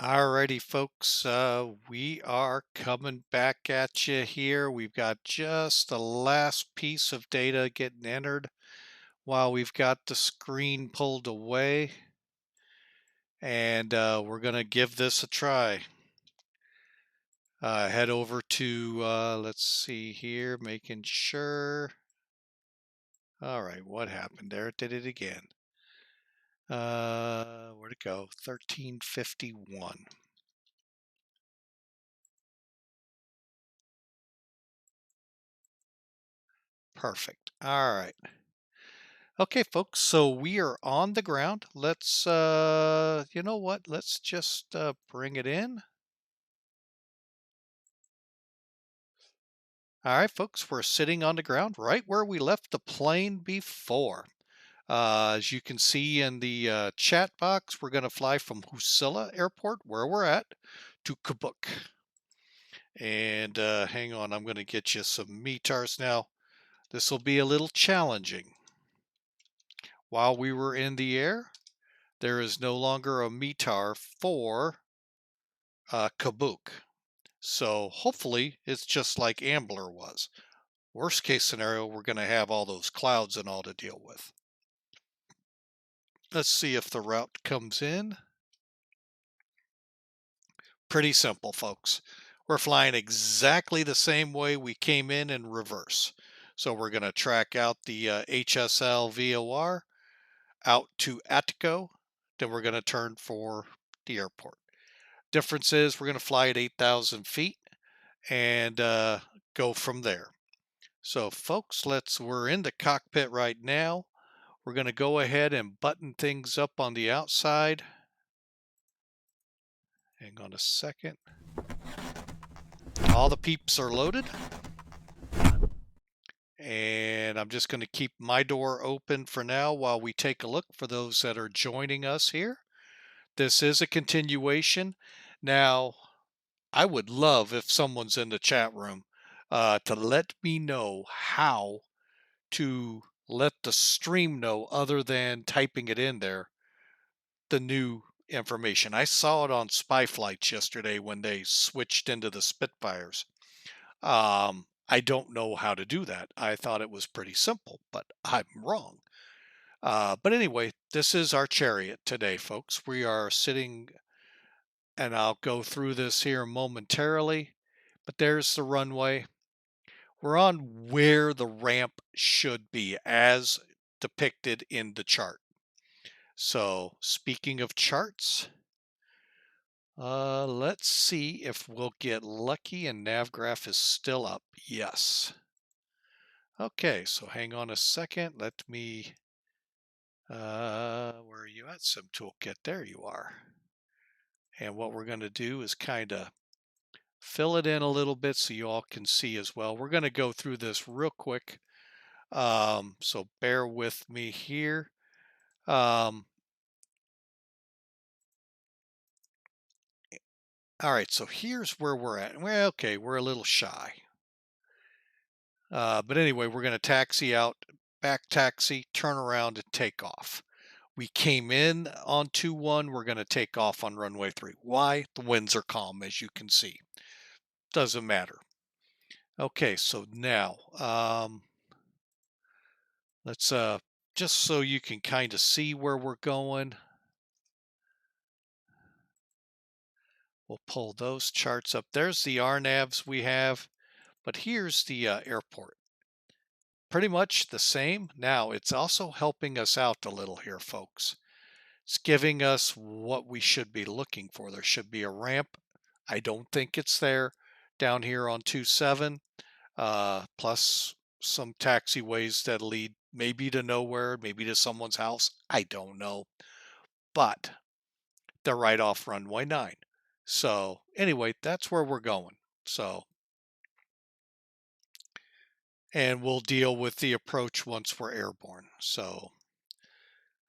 Alrighty, folks, we are coming back at you here. We've got just the last piece of data getting entered while we've got the screen pulled away, and we're going to give this a try. Head over to, let's see here, making sure. All right, what happened there? It did it again. Where'd it go? 1351. Perfect. All right. Okay, folks, so we are on the ground. Let's, you know what? Let's just bring it in. All right, folks, we're sitting on the ground right where we left the plane before. As you can see in the chat box, we're going to fly from Huslia Airport, where we're at, to Kobuk. And hang on, I'm going to get you some METARs now. This will be a little challenging. While we were in the air, there is no longer a METAR for Kobuk. So hopefully it's just like Ambler was. Worst case scenario, we're going to have all those clouds and all to deal with. Let's see if the route comes in. Pretty simple, folks. We're flying exactly the same way we came in reverse. So we're going to track out the HSL VOR out to Attico. Then we're going to turn for the airport. Difference is we're going to fly at 8,000 feet and go from there. So folks, we're in the cockpit right now. We're going to go ahead and button things up on the outside. Hang on a second. All the peeps are loaded. And I'm just going to keep my door open for now while we take a look for those that are joining us here. This is a continuation. Now, I would love if someone's in the chat room to let me know how to let the stream know, other than typing it in there, the new information. I saw it on spy flights yesterday when they switched into the Spitfires. I don't know how to do that. I thought it was pretty simple, but I'm wrong. But anyway, this is our chariot today, folks. We are sitting, and I'll go through this here momentarily, but there's the runway. We're on where the ramp should be as depicted in the chart. So speaking of charts, let's see if we'll get lucky and NavGraph is still up. Yes. Okay, so hang on a second. Let me, where are you at, SIM TOOLKIT? There you are. And what we're going to do is kind of fill it in a little bit so you all can see as well. We're going to go through this real quick. So bear with me here. All right, so here's where we're at. Well, okay, we're a little shy. But anyway, we're going to taxi out, back taxi, turn around, and take off. We came in on 2-1. We're going to take off on runway 3. Why? The winds are calm, as you can see. Doesn't matter. Okay, so now let's just so you can kind of see where we're going. We'll pull those charts up. There's the RNAVs we have, but here's the airport. Pretty much the same. Now, it's also helping us out a little here, folks. It's giving us what we should be looking for. There should be a ramp. I don't think it's there down here on 27, plus some taxiways that lead maybe to nowhere, maybe to someone's house. I don't know. But they're right off runway 9. So anyway, that's where we're going. So, and we'll deal with the approach once we're airborne. So,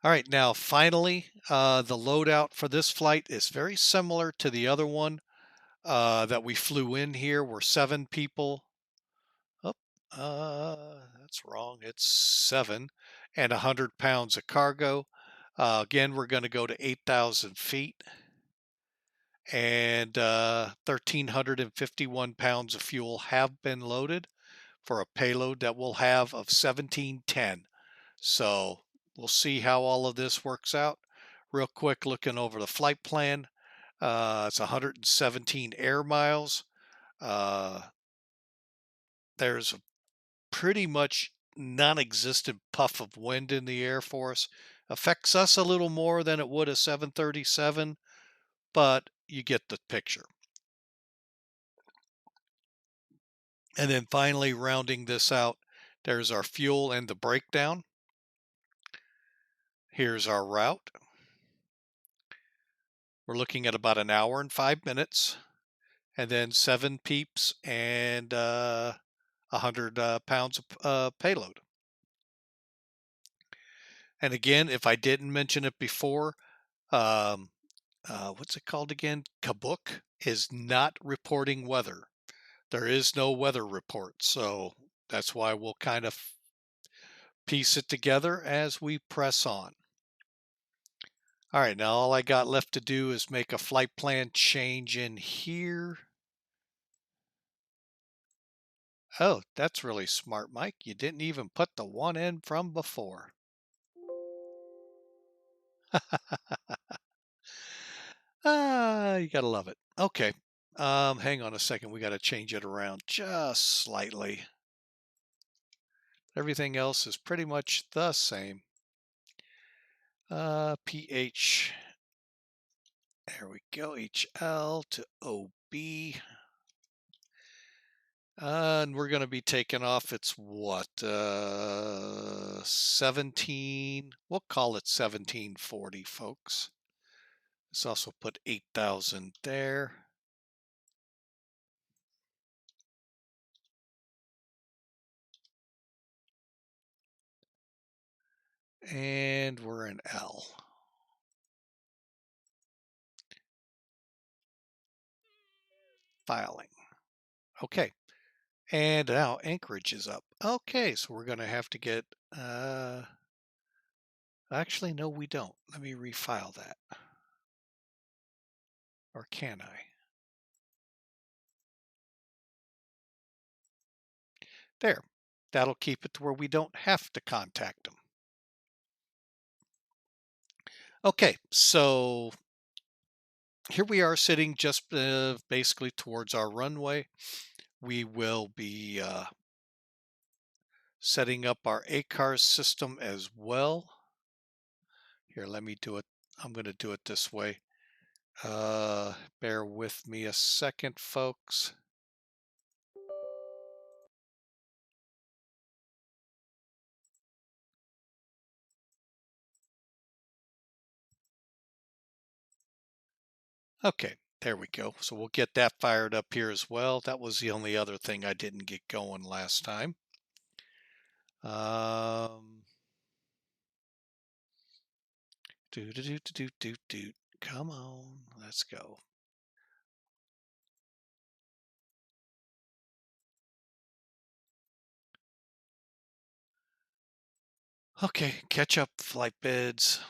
all right, now finally, the loadout for this flight is very similar to the other one that we flew in here. We're 7 people. Oh, that's wrong. It's 7 and 100 pounds of cargo. Again, we're going to go to 8,000 feet. and 1,351 pounds of fuel have been loaded for a payload that we'll have of 1710. So we'll see how all of this works out. Real quick, looking over the flight plan, it's 117 air miles. There's a pretty much non-existent puff of wind in the Air Force. Affects us a little more than it would a 737, but you get the picture. And then finally, rounding this out, there's our fuel and the breakdown. Here's our route. We're looking at about an hour and 5 minutes, and then 7 peeps and 100 pounds of payload. And again, if I didn't mention it before, what's it called again? Kobuk is not reporting weather. There is no weather report, so that's why we'll kind of piece it together as we press on. All right, now all I got left to do is make a flight plan change in here. Oh, that's really smart, Mike. You didn't even put the one in from before. You gotta love it. Okay. Hang on a second. We gotta change it around just slightly. Everything else is pretty much the same. PH. There we go. HL to OB. And we're going to be taking off. It's what? 17. We'll call it 1740, folks. Let's also put 8,000 there. And we're in L. Filing. Okay. And now Anchorage is up. Okay, so we're going to have to get... actually, no, we don't. Let me refile that. Or can I? There. That'll keep it to where we don't have to contact them. Okay, so here we are sitting just basically towards our runway. We will be setting up our ACARS system as well. Here, let me do it. I'm going to do it this way. Bear with me a second, folks. Okay, there we go. So we'll get that fired up here as well. That was the only other thing I didn't get going last time. Come on, let's go. Okay, catch up flight bids.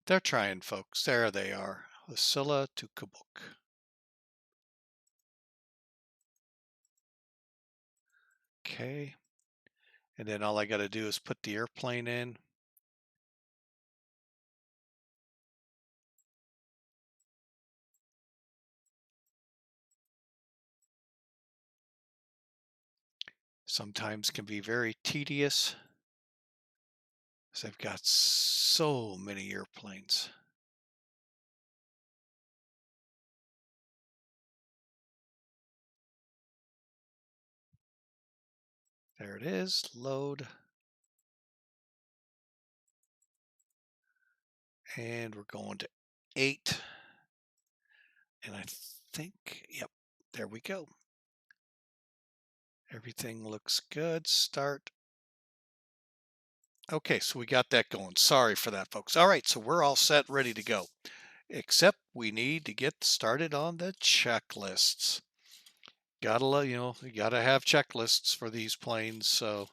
They're trying, folks. There they are. Huslia to Kobuk. Okay. And then all I got to do is put the airplane in. Sometimes can be very tedious, because I've got so many airplanes. There it is. Load. And we're going to 8. And I think, yep, there we go. Everything looks good. Start. Okay, so we got that going. Sorry for that, folks. All right, so we're all set, ready to go. Except we need to get started on the checklists. You gotta have checklists for these planes. So,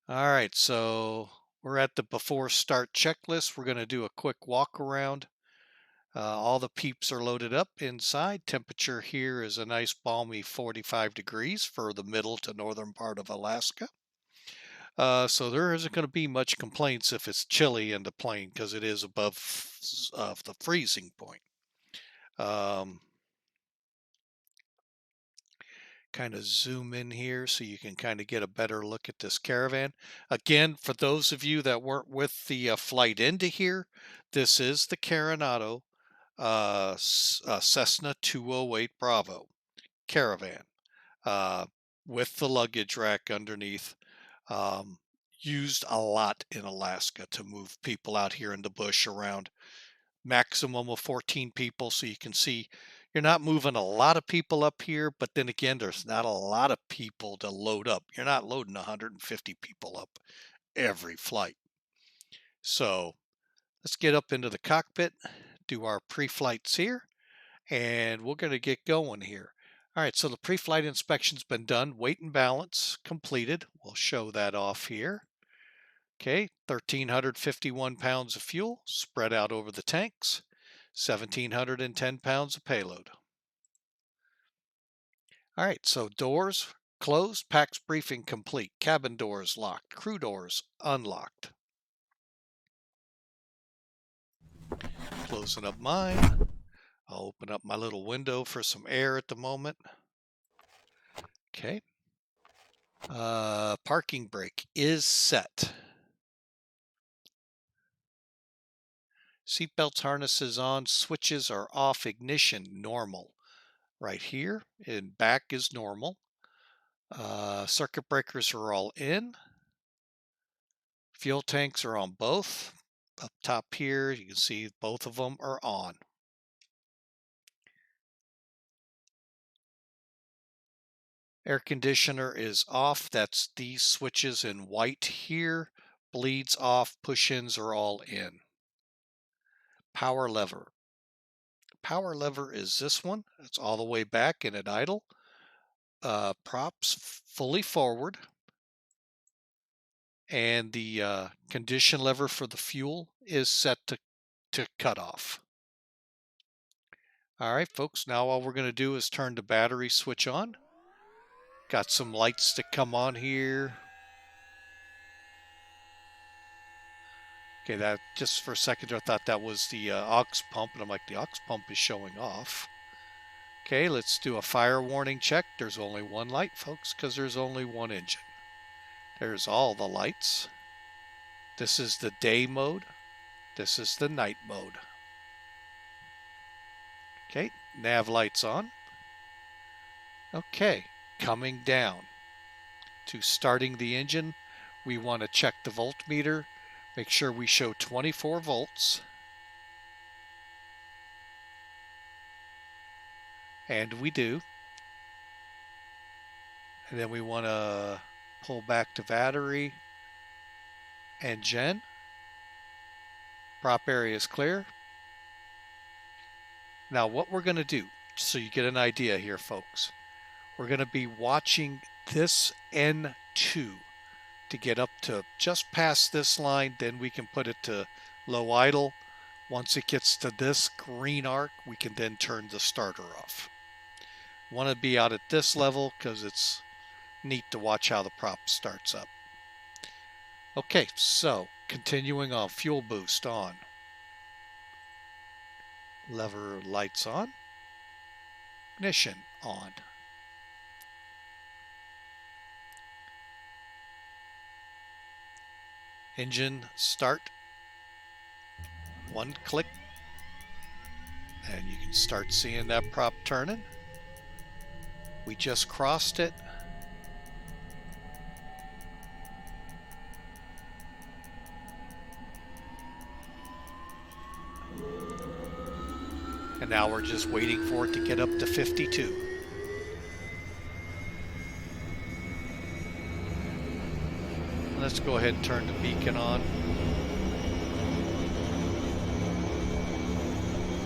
all right. So we're at the before start checklist. We're going to do a quick walk around. All the peeps are loaded up inside. Temperature here is a nice balmy 45 degrees for the middle to northern part of Alaska. So there isn't going to be much complaints if it's chilly in the plane because it is above the freezing point. Kind of zoom in here so you can kind of get a better look at this Caravan. Again, for those of you that weren't with the flight into here, this is the Carenado Cessna 208 Bravo Caravan with the luggage rack underneath. Used a lot in Alaska to move people out here in the bush around. Maximum of 14 people, so you can see you're not moving a lot of people up here, but then again, there's not a lot of people to load up. You're not loading 150 people up every flight. So let's get up into the cockpit, do our pre-flights here, and we're going to get going here. All right, so the pre-flight inspection's been done. Weight and balance completed. We'll show that off here. Okay, 1,351 pounds of fuel spread out over the tanks, 1,710 pounds of payload. All right, so doors closed, PAX briefing complete, cabin doors locked, crew doors unlocked. Closing up mine. I'll open up my little window for some air at the moment. Okay. Parking brake is set. Seatbelts, harnesses on, switches are off, ignition normal. Right here and back is normal. Circuit breakers are all in. Fuel tanks are on both. Up top here, you can see both of them are on. Air conditioner is off. That's these switches in white here. Bleeds off, push-ins are all in. Power lever. Power lever is this one. It's all the way back and at idle. Props fully forward. And the condition lever for the fuel is set to cut off. All right, folks, now all we're going to do is turn the battery switch on. Got some lights to come on here. Okay, that just for a second I thought that was the aux pump, and I'm like, the aux pump is showing off. Okay, let's do a fire warning check. There's only one light, folks, because there's only one engine. There's all the lights. This is the day mode. This is the night mode. Okay, nav lights on. Okay, coming down to starting the engine. We want to check the voltmeter. Make sure we show 24 volts. And we do. And then we want to pull back to battery and gen. Prop area is clear. Now what we're going to do, so you get an idea here, folks, we're going to be watching this N2 to get up to just past this line. Then we can put it to low idle. Once it gets to this green arc, we can then turn the starter off. Want to be out at this level because it's neat to watch how the prop starts up. Okay, so continuing on, fuel boost on. Lever lights on. Ignition on. Engine start. One click. And you can start seeing that prop turning. We just crossed it. And now we're just waiting for it to get up to 52. Let's go ahead and turn the beacon on.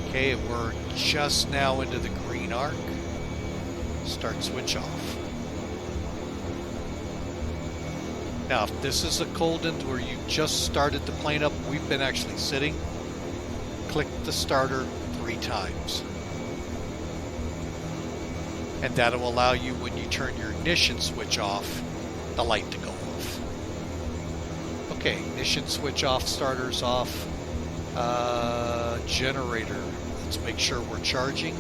Okay, we're just now into the green arc. Start switch off. Now, if this is a cold end where you just started the plane up, we've been actually sitting, click the starter 3 times. And that'll allow you, when you turn your ignition switch off, the light to go off. Okay, ignition switch off, starters off. Generator, let's make sure we're charging.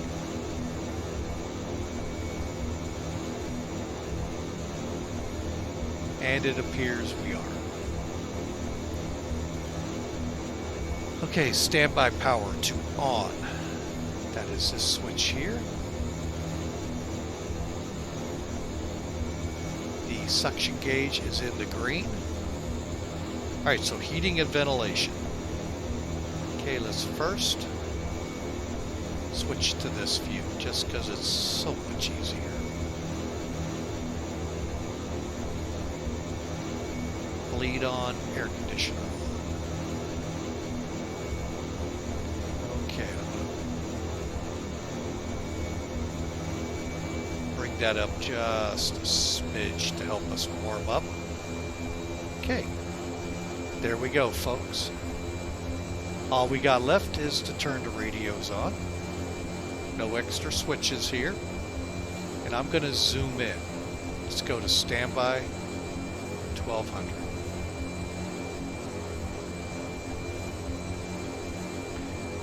And it appears we are. Okay, standby power to on. That is this switch here. The suction gauge is in the green. Alright, so heating and ventilation. Okay, let's first switch to this view just because it's so much easier. Bleed on, air conditioner. Okay, I'm going to bring that up just a smidge to help us warm up. Okay, there we go, folks. All we got left is to turn the radios on. No extra switches here. And I'm going to zoom in. Let's go to standby 1200.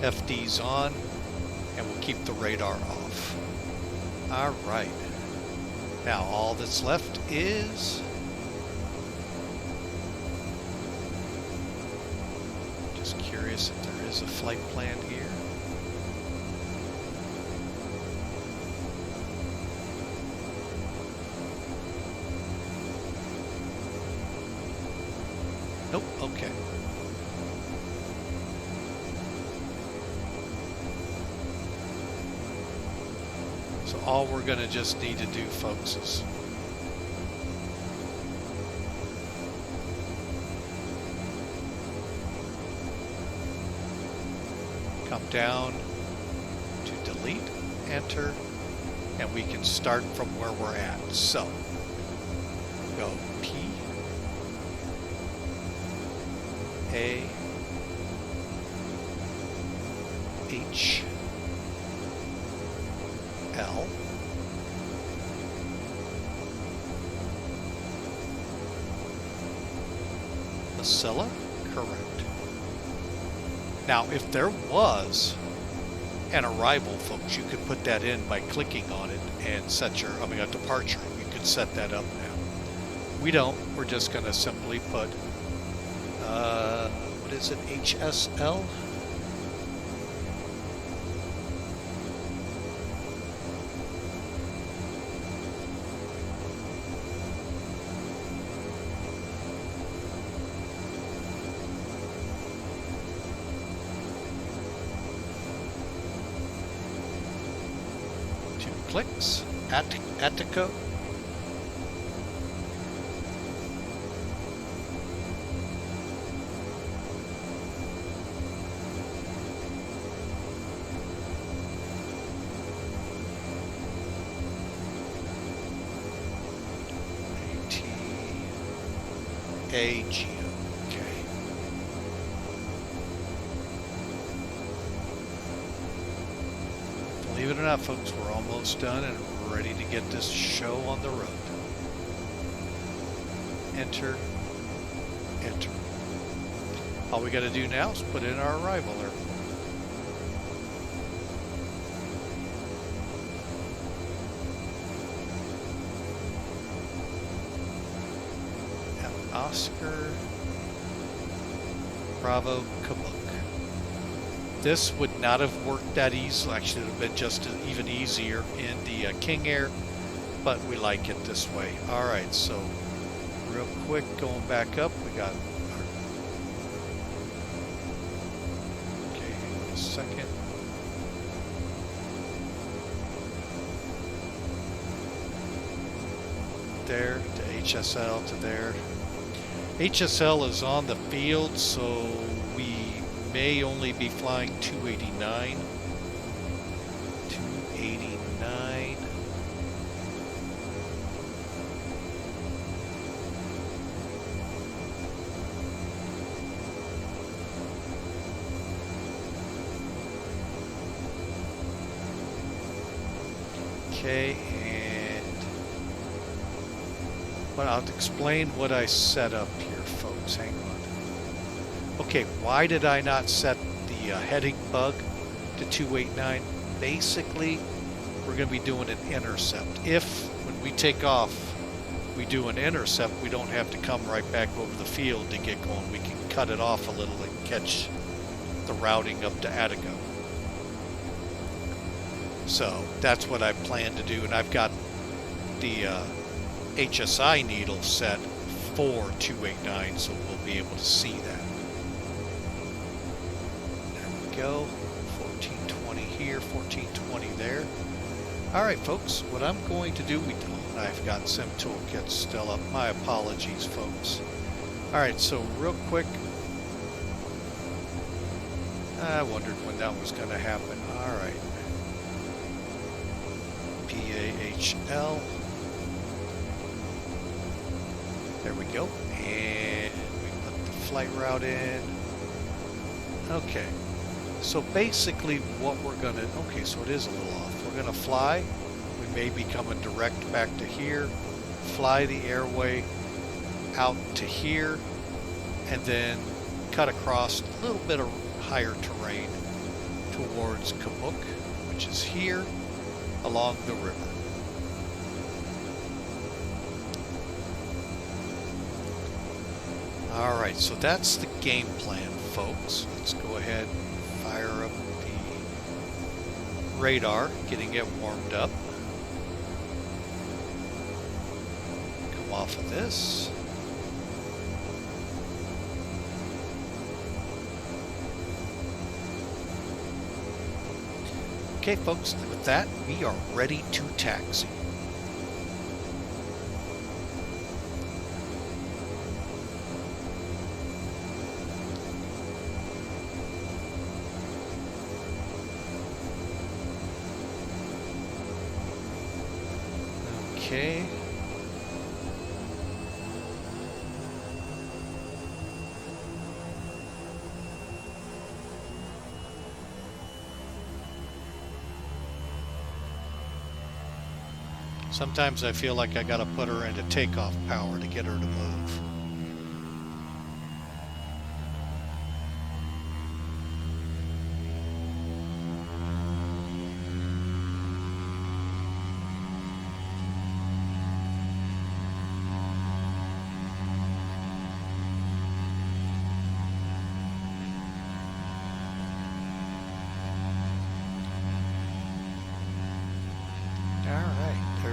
FD's on, and we'll keep the radar off. All right. Now all that's left is just curious if there is a flight plan here. Nope. Okay. So all we're going to just need to do, folks, is come down to delete, enter, and we can start from where we're at. So go P A H L Huslia, correct. Now, if there was an arrival, folks, you could put that in by clicking on it and set your, a departure. You could set that up now. We don't. We're just going to simply put, what is it, HSL? Clicks, Attico. ATAGO. Okay. Believe it or not, folks, we're almost done and ready to get this show on the road. Enter, enter. All we got to do now is put in our arrival airport. Oscar Bravo Kobuk. This would not have worked that easy. Actually, it would have been just even easier in the Kingair, but we like it this way. All right, so real quick, going back up, we got our... Okay, hang on a second. There, to HSL, to there. HSL is on the field, so we may only be flying 289. 289. Okay, and well, I'll explain what I set up here, folks. Hang on. Okay, why did I not set the heading bug to 289? Basically, we're going to be doing an intercept. If, when we take off, we do an intercept, we don't have to come right back over the field to get going. We can cut it off a little and catch the routing up to Attico. So that's what I plan to do, and I've got the HSI needle set for 289, so we'll be able to see that. There we go. 1420 here, 1420 there. All right, folks, what I'm going to do, I've got SIM TOOLKIT still up. My apologies, folks. All right, so real quick, I wondered when that was going to happen. All right. PAHL. There we go. And we put the flight route in. Okay. So basically what we're going to... Okay, so it is a little off. We're going to fly. We may be coming direct back to here. Fly the airway out to here. And then cut across a little bit of higher terrain towards Kobuk, which is here along the river. All right, so that's the game plan, folks. Let's go ahead and fire up the radar, getting it warmed up. Come off of this. Okay, folks, with that, we are ready to taxi. Okay. Sometimes I feel like I gotta put her into takeoff power to get her to move.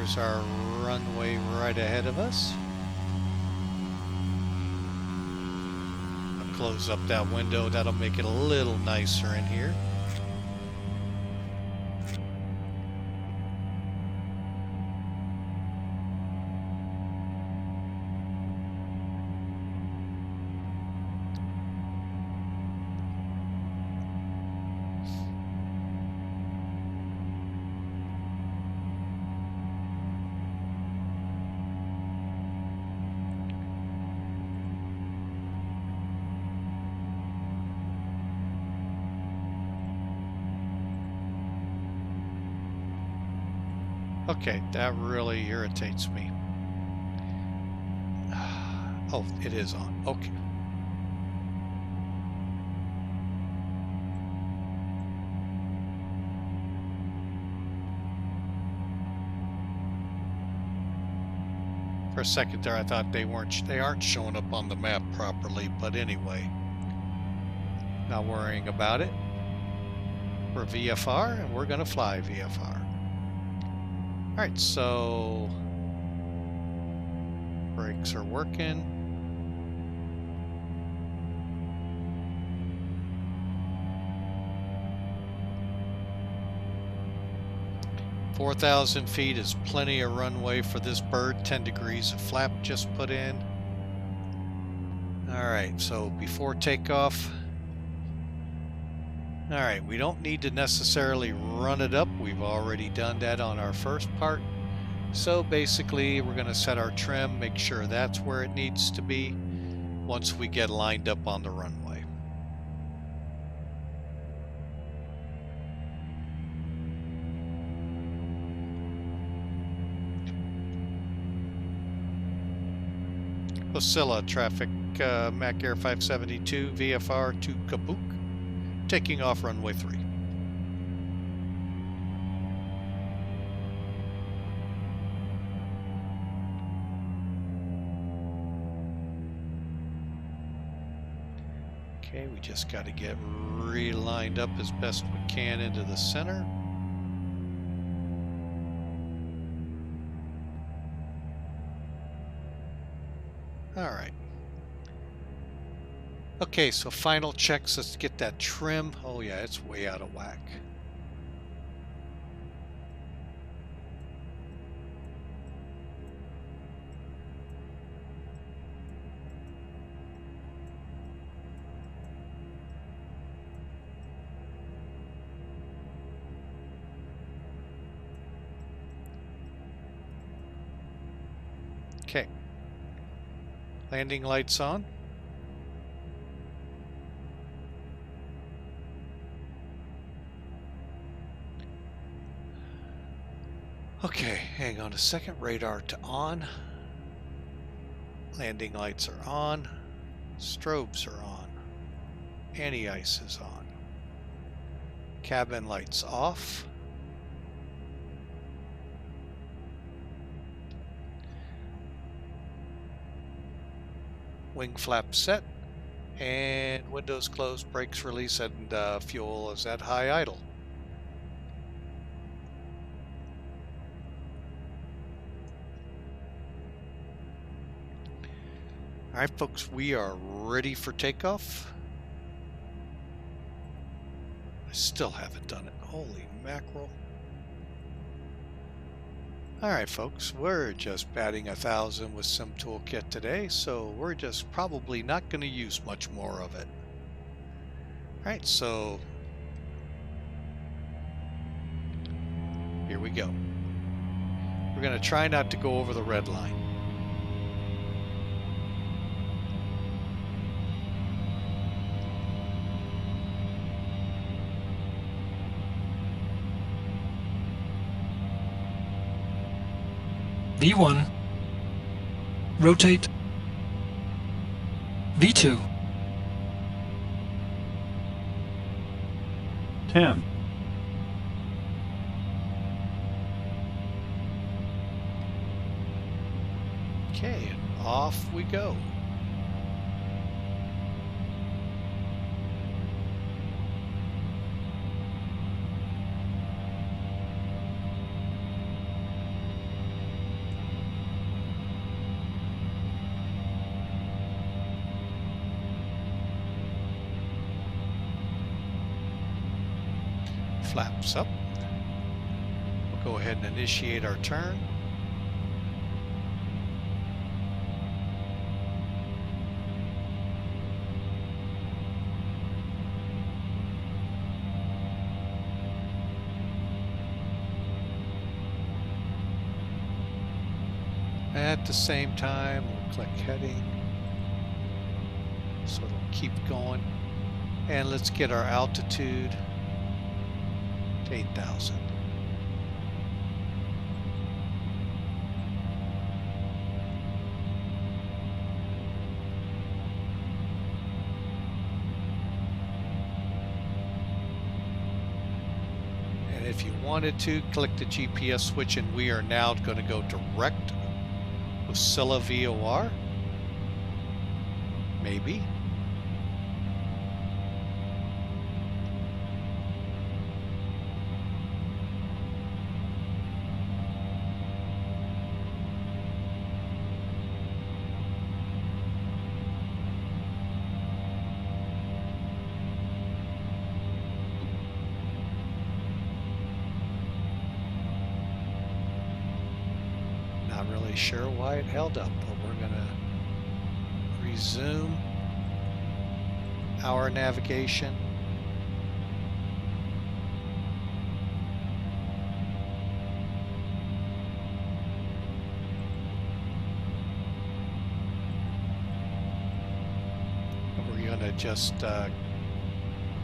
There's our runway right ahead of us. I'll close up that window. That'll make it a little nicer in here. Okay, that really irritates me. Oh, it is on. Okay. For a second there, I thought they aren't showing up on the map properly, but anyway, not worrying about it. We're VFR, and we're going to fly VFR. All right, so brakes are working. Four 4,000 feet is plenty of runway for this bird. 10 degrees of flap just put in. All right, so before takeoff, all right, we don't need to necessarily run it up. We've already done that on our first part. So basically, we're going to set our trim, make sure that's where it needs to be once we get lined up on the runway. Huslia traffic, Mac Air 572, VFR to Kobuk, taking off runway 3. Okay, we just got to get relined up as best we can into the center. All right. Okay, so final checks. Let's get that trim. Oh yeah, it's way out of whack. Okay. Landing lights on. Okay, hang on a second. Radar to on. Landing lights are on. Strobes are on. Anti-ice is on. Cabin lights off. Wing flap set. And windows closed, brakes release, and fuel is at high idle. All right, folks, we are ready for takeoff. I still haven't done it. Holy mackerel. All right, folks, we're just batting 1,000 with SIM TOOLKIT today, so we're just probably not going to use much more of it. All right, so here we go. We're going to try not to go over the red line. V1, rotate, V2, 10, Okay, and off we go. Flaps up. We'll go ahead and initiate our turn. At the same time, we'll click heading. So it'll keep going. And let's get our altitude. 8,000. And if you wanted to, click the GPS switch, and we are now going to go direct Huslia VOR. Maybe. Not really sure why it held up, but we're going to resume our navigation. And we're going to just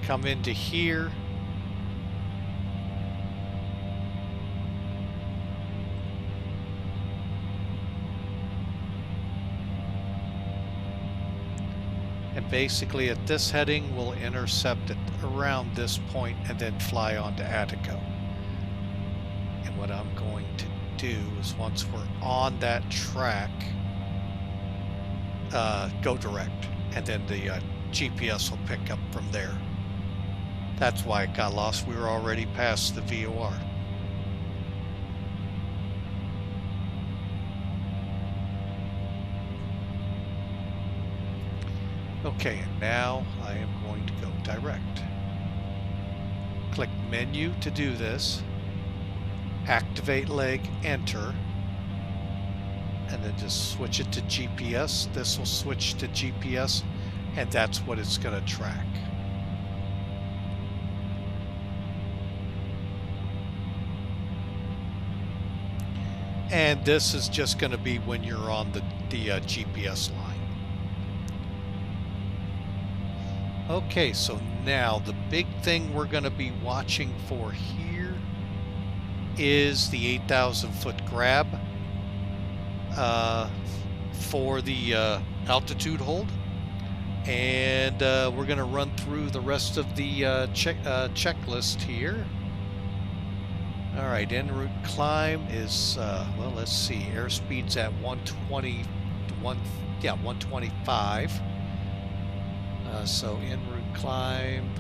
come into here. basically at this heading we'll intercept it around this point and then fly on to Attico. And what I'm going to do is once we're on that track, go direct, and then the GPS will pick up from there. That's why it got lost. We were already past the VOR. Okay, and now I am going to go direct. Click menu to do this. Activate leg, enter, and then just switch it to GPS. This will switch to GPS, and that's what it's going to track. And this is just going to be when you're on the GPS line. Okay, so now the big thing we're going to be watching for here is the 8,000 foot grab for the altitude hold. And we're going to run through the rest of the checklist here. All right, en route climb is, well, let's see, airspeed's at 120 to 125. So en route climb.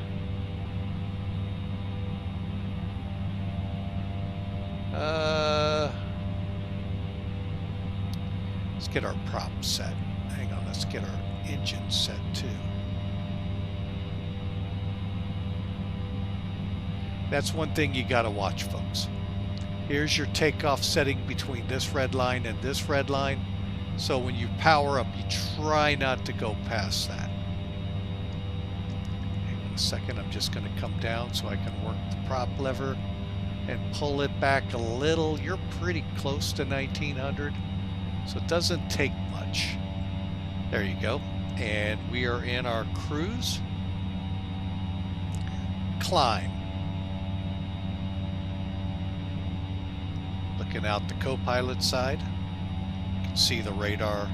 Let's get our prop set. Hang on, let's get our engine set too. That's one thing you got to watch, folks. Here's your takeoff setting between this red line and this red line. So when you power up, you try not to go past that. Hang on a second, I'm just going to come down so I can work the prop lever and pull it back a little. You're pretty close to 1900, so it doesn't take much. There you go. And we are in our cruise. Climb. Looking out the co-pilot side, you can see the radar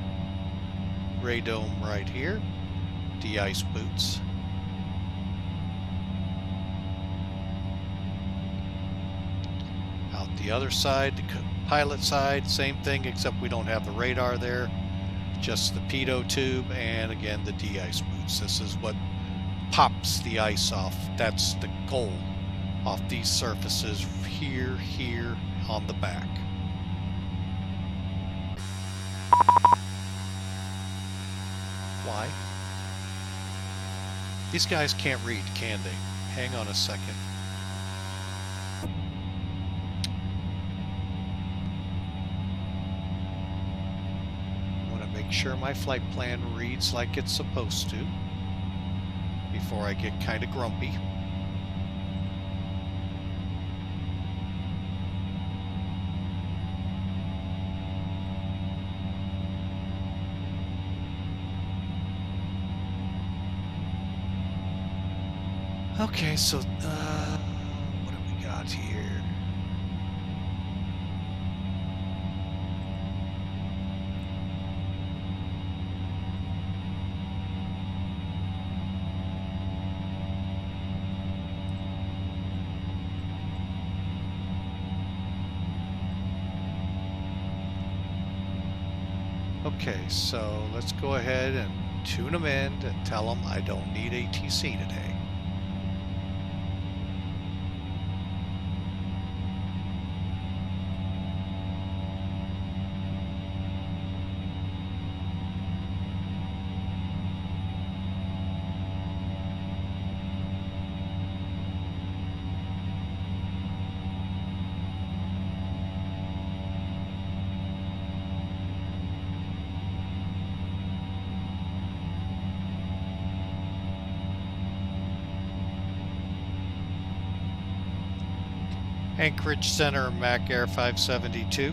radome right here, de-ice boots. Out the other side, the pilot side, same thing, except we don't have the radar there, just the pitot tube, and again the de-ice boots. This is what pops the ice off. That's the goal off these surfaces here, here, on the back. Why? These guys can't read, can they? Hang on a second. I want to make sure my flight plan reads like it's supposed to before I get kind of grumpy. Okay, so what do we got here? Okay, so let's go ahead and tune them in and tell them I don't need ATC today. Anchorage Center, Mac Air 572.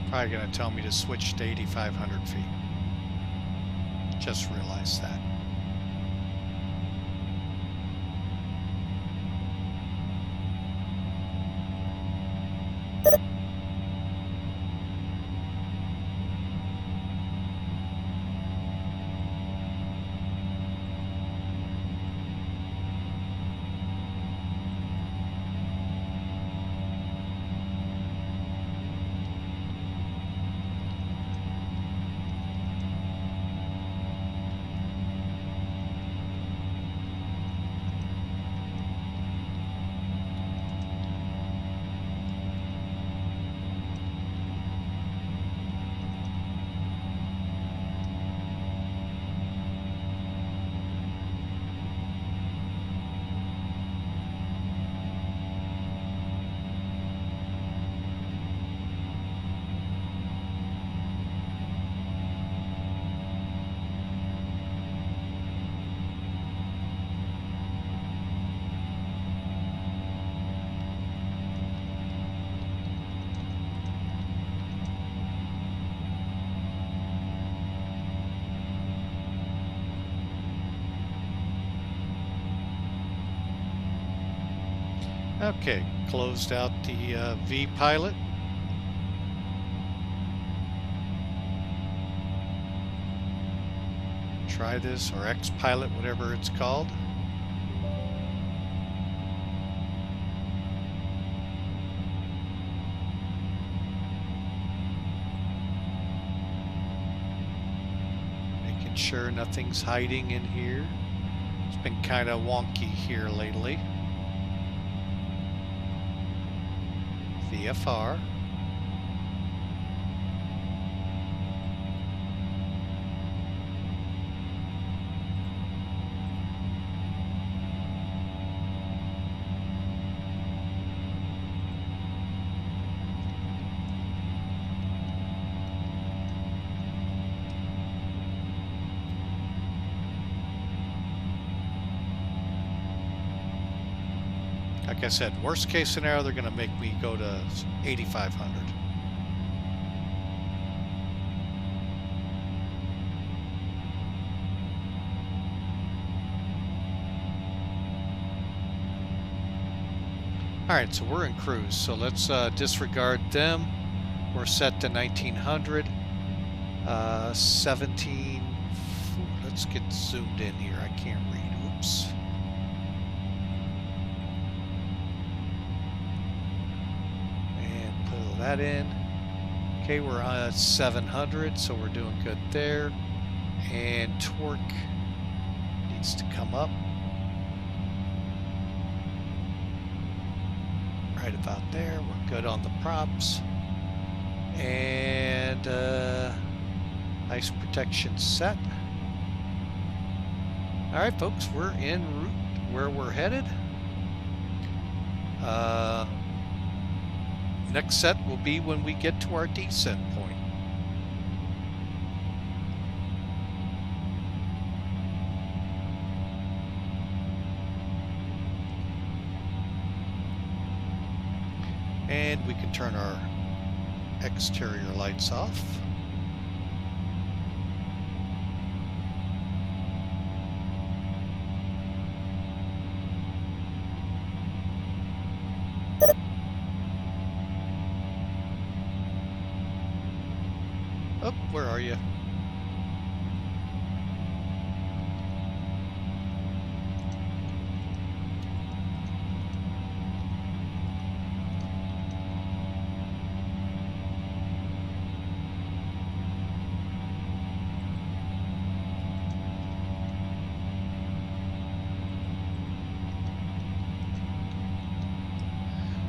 Probably going to tell me to switch to 8,500 feet. Just realized that. Okay, closed out the V pilot. Try this, or X pilot, whatever it's called. Making sure nothing's hiding in here. It's been kind of wonky here lately. VFR. Like I said, worst case scenario, they're going to make me go to 8,500. All right, so we're in cruise, so let's disregard them. We're set to 1900. 17. Let's get zoomed in here. I can't read. Oops. That in. Okay, we're at 700, so we're doing good there. And torque needs to come up. Right about there. We're good on the props. And ice protection set. All right, folks, we're en route where we're headed. Next set will be when we get to our descent point. And we can turn our exterior lights off. Oh, where are you?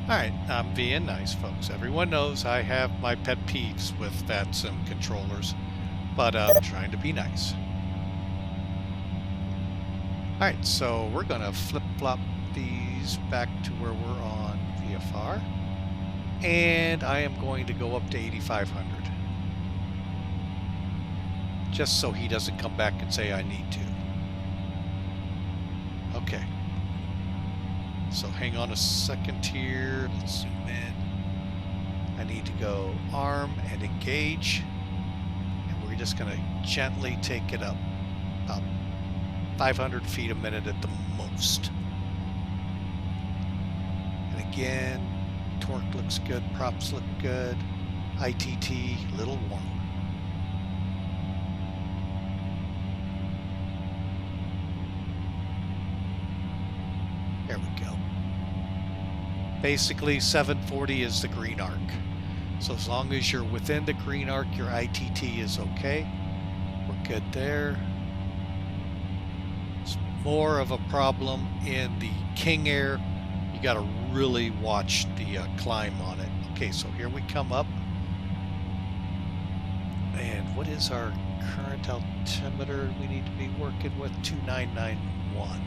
Alright, I'm being nice, folks. Everyone knows I have my pet peeves with VATSIM controllers, but I'm trying to be nice. Alright, so we're going to flip-flop these back to where we're on VFR, and I am going to go up to 8,500, just so he doesn't come back and say I need to. Okay. So hang on a second here. Let's zoom in. I need to go arm and engage, and we're just going to gently take it up about 500 feet a minute at the most. And again, torque looks good, props look good, ITT a little warm. There we go. Basically 740 is the green arc. So as long as you're within the green arc, your ITT is okay. We're good there. It's more of a problem in the Kingair. You got to really watch the climb on it. Okay, so here we come up. And what is our current altimeter we need to be working with? 2991.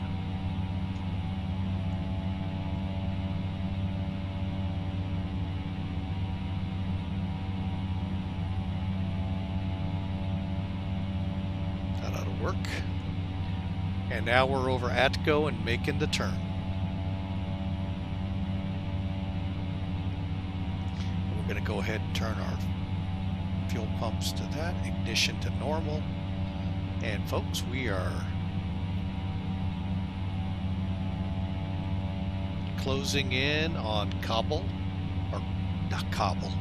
That ought to work. And now we're over Atco and making the turn. We're going to go ahead and turn our fuel pumps to that, ignition to normal, and folks, we are closing in on Kabul, or not Kabul,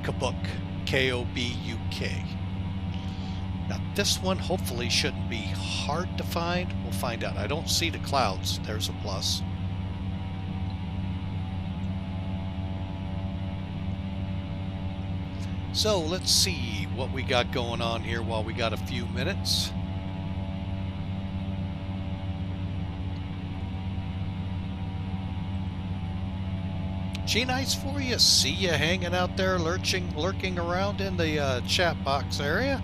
Kobuk, K-O-B-U-K. Now this one hopefully shouldn't be hard to find. We'll find out. I don't see the clouds. There's a plus. So let's see what we got going on here while we got a few minutes. Gee, nice for you. See you hanging out there, lurking around in the chat box area.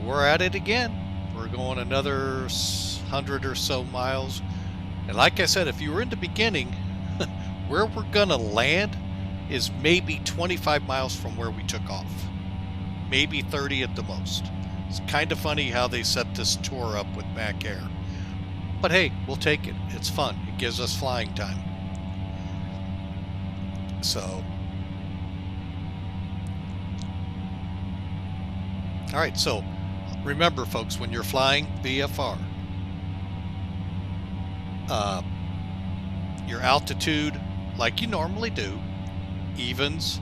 We're at it again. We're going another 100 or so miles. And like I said, if you were in the beginning, where we're gonna land is maybe 25 miles from where we took off. Maybe 30 at the most. It's kind of funny how they set this tour up with Mac Air. But hey, we'll take it. It's fun. It gives us flying time. So, all right, so remember folks, when you're flying VFR, your altitude, like you normally do, evens.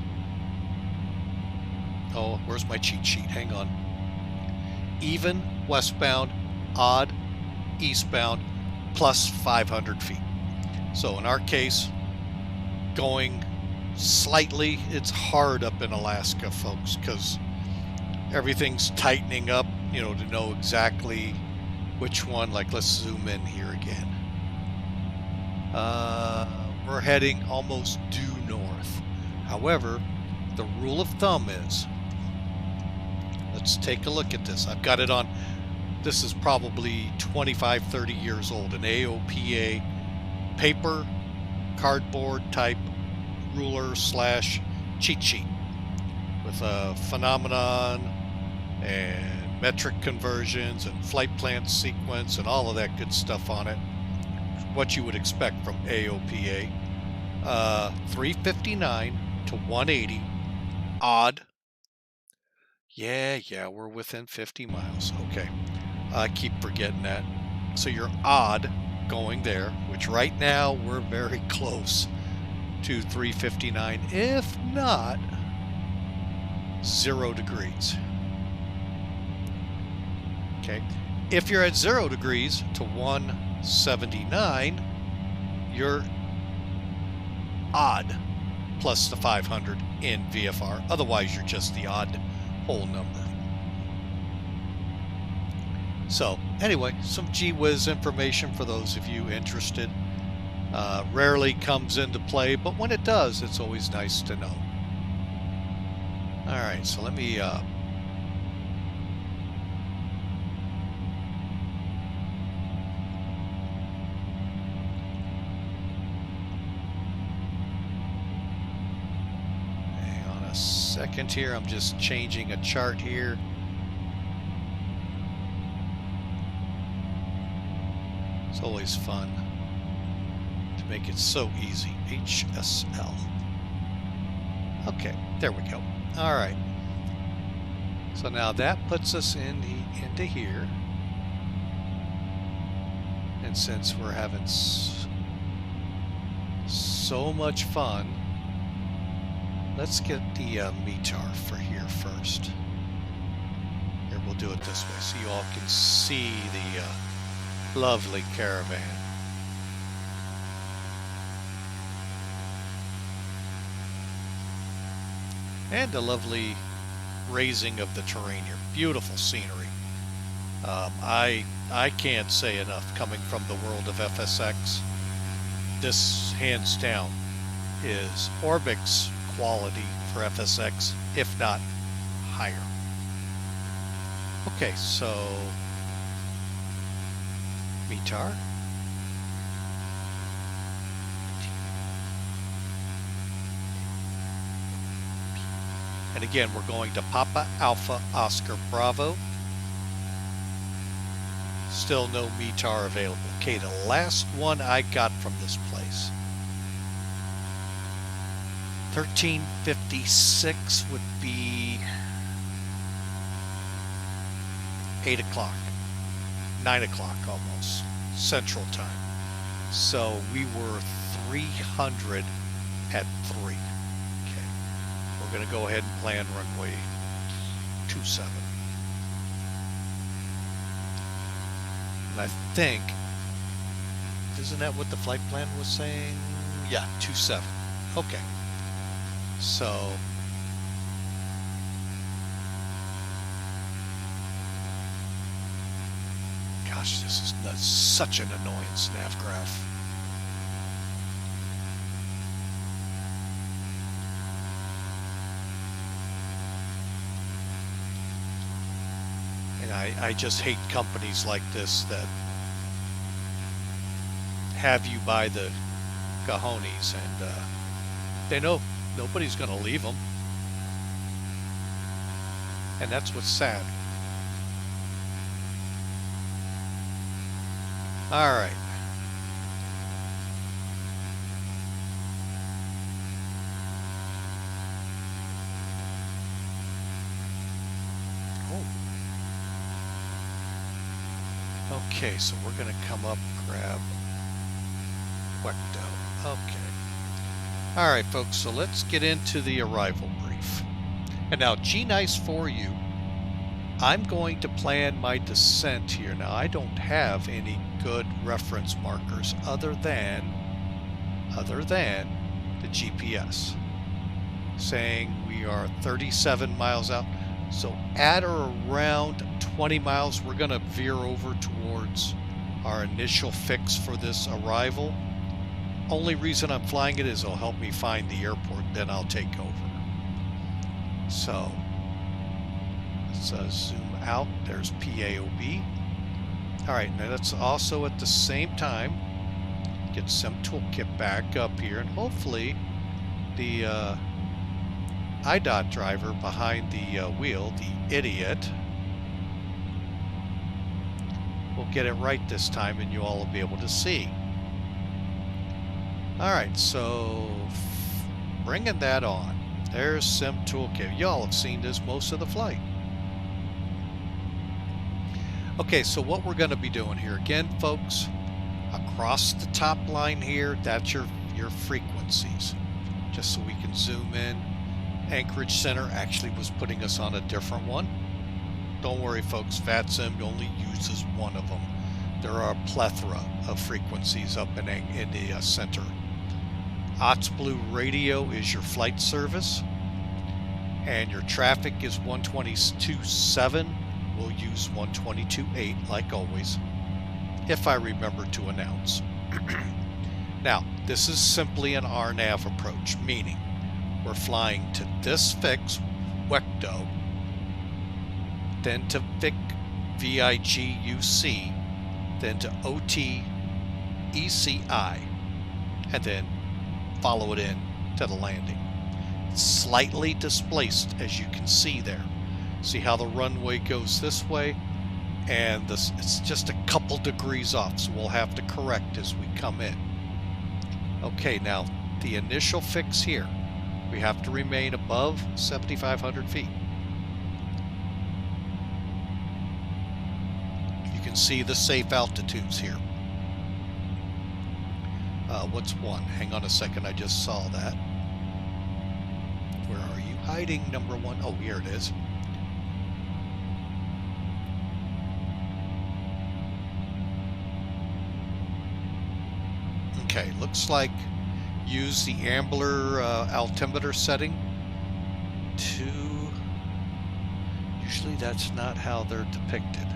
Oh, where's my cheat sheet? Hang on. Even westbound, odd eastbound, plus 500 feet. So in our case, going slightly, it's hard up in Alaska, folks, because everything's tightening up, you know, to know exactly which one. Like, let's zoom in here again. We're heading almost due north. However, the rule of thumb is, let's take a look at this. I've got it on, this is probably 25, 30 years old, an AOPA paper, cardboard type ruler slash cheat sheet with a phenomenon and metric conversions and flight plan sequence and all of that good stuff on it. What you would expect from AOPA. 359 to 180, odd. Yeah, we're within 50 miles. Okay, I keep forgetting that. So you're odd going there, which right now we're very close to 359, if not 0 degrees. Okay, if you're at 0 degrees to 179, you're odd plus the 500 in VFR. Otherwise, you're just the odd whole number. So anyway, some gee whiz information for those of you interested. Rarely comes into play, but when it does, it's always nice to know. All right, so let me second here. I'm just changing a chart here. It's always fun to make it so easy. HSL. Okay, there we go. All right. So now that puts us into here. And since we're having so much fun, let's get the METAR for here first. Here, we'll do it this way so you all can see the lovely Caravan. And the lovely raising of the terrain here. Beautiful scenery. I can't say enough coming from the world of FSX. This, hands down, is Orbic's quality for FSX, if not higher. Okay, so METAR. And again, we're going to Papa Alpha Oscar Bravo. Still no METAR available. Okay, the last one I got from this place. 1356 would be 8 o'clock. 9 o'clock almost. Central time. So we were 300 at 3. We're going to go ahead and plan runway 27. And I think, isn't that what the flight plan was saying? Yeah, 27. Okay. So, gosh, this is such an annoyance, nav graph. I just hate companies like this that have you by the cojones, and they know nobody's going to leave them. And that's what's sad. All right. Okay, so we're going to come up, grab Wecto. Okay. All right, folks, so let's get into the arrival brief. And now, G-Nice for you, I'm going to plan my descent here. Now, I don't have any good reference markers other than the GPS saying we are 37 miles out. So at or around 20 miles, we're going to veer over towards our initial fix for this arrival. Only reason I'm flying it is it'll help me find the airport, then I'll take over. So let's zoom out. There's PAOB. All right, now that's also at the same time get SIM TOOLKIT back up here, and hopefully the IDOT driver behind the wheel, the idiot, will get it right this time, and you all will be able to see. All right, so bringing that on. There's SIM TOOLKIT. Y'all have seen this most of the flight. Okay, so what we're going to be doing here again, folks, across the top line here, that's your frequencies. Just so we can zoom in. Anchorage Center actually was putting us on a different one. Don't worry, folks, VATSIM only uses one of them. There are a plethora of frequencies up in the center. OTS Blue Radio is your flight service, and your traffic is 122.7. We'll use 122.8 like always, if I remember to announce. Now, this is simply an RNAV approach, meaning we're flying to this fix, Wecto, then to VIC, VIGUC, then to OT, ECI, and then follow it in to the landing. It's slightly displaced, as you can see there. See how the runway goes this way, and it's just a couple degrees off, so we'll have to correct as we come in. Okay, now the initial fix here, we have to remain above 7,500 feet. You can see the safe altitudes here. What's one? Hang on a second, I just saw that. Where are you hiding, number one? Oh, here it is. Okay, looks like use the Ambler altimeter setting to... Usually that's not how they're depicted.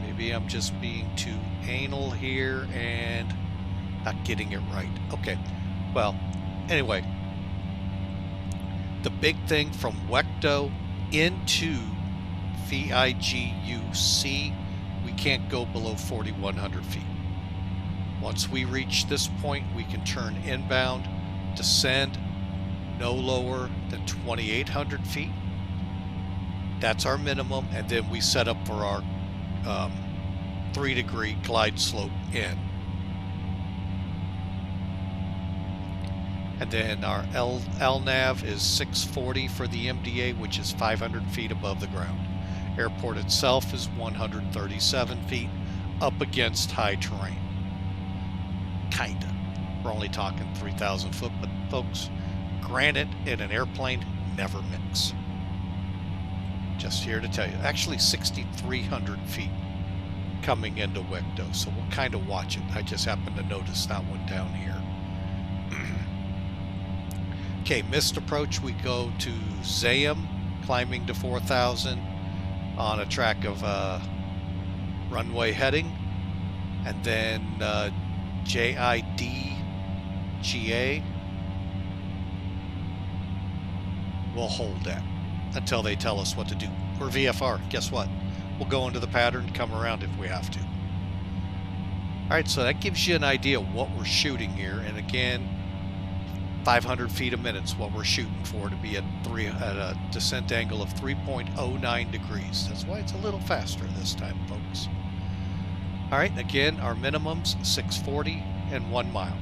Maybe I'm just being too anal here and not getting it right. Okay, well, anyway, the big thing from Wecto into VIGUC, we can't go below 4,100 feet. Once we reach this point, we can turn inbound, descend no lower than 2,800 feet. That's our minimum, and then we set up for our 3-degree glide slope in. And then our LNAV is 640 for the MDA, which is 500 feet above the ground. Airport itself is 137 feet up against high terrain. Kinda. We're only talking 3,000 foot, but folks, granite and an airplane never mix. Just here to tell you. Actually 6,300 feet coming into Wecto, so we'll kind of watch it. I just happened to notice that one down here. Okay, missed approach, we go to Zayam, climbing to 4,000 on a track of runway heading, and then JIDGA, we'll hold that until they tell us what to do. We're VFR, guess what? We'll go into the pattern, come around if we have to. Alright, so that gives you an idea of what we're shooting here, and again, 500 feet a minute is what we're shooting for to be at a descent angle of 3.09 degrees. That's why it's a little faster this time, folks. All right, again, our minimums 640 and 1 mile.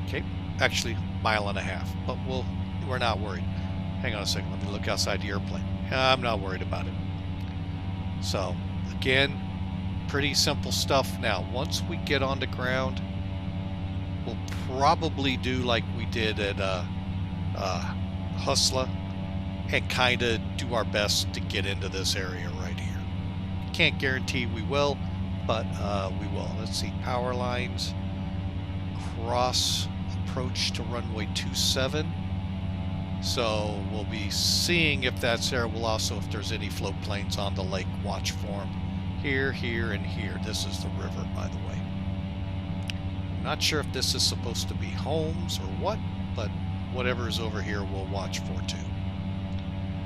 Okay, actually, 1.5 miles, but we're not worried. Hang on a second, let me look outside the airplane. I'm not worried about it. So, again, pretty simple stuff. Now, once we get on the ground, we'll probably do like we did at Huslia and kind of do our best to get into this area right here. Can't guarantee we will, but we will. Let's see, power lines, cross approach to runway 27. So we'll be seeing if that's there. We'll also, if there's any float planes on the lake, watch for them here, here, and here. This is the river, by the way. Not sure if this is supposed to be homes or what, but whatever is over here we'll watch for too.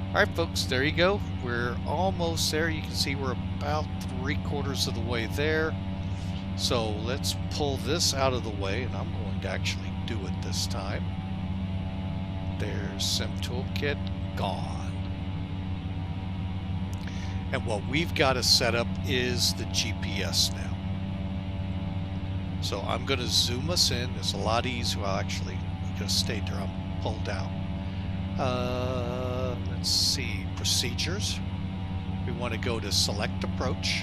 Alright folks, there you go. We're almost there. You can see we're about 3/4 of the way there. So let's pull this out of the way, and I'm going to actually do it this time. There's SIM TOOLKIT gone. And what we've got to set up is the GPS now. So I'm going to zoom us in. It's a lot easier. Well, actually, I'm going to stay there. I'm pulled down. Let's see. Procedures. We want to go to select approach.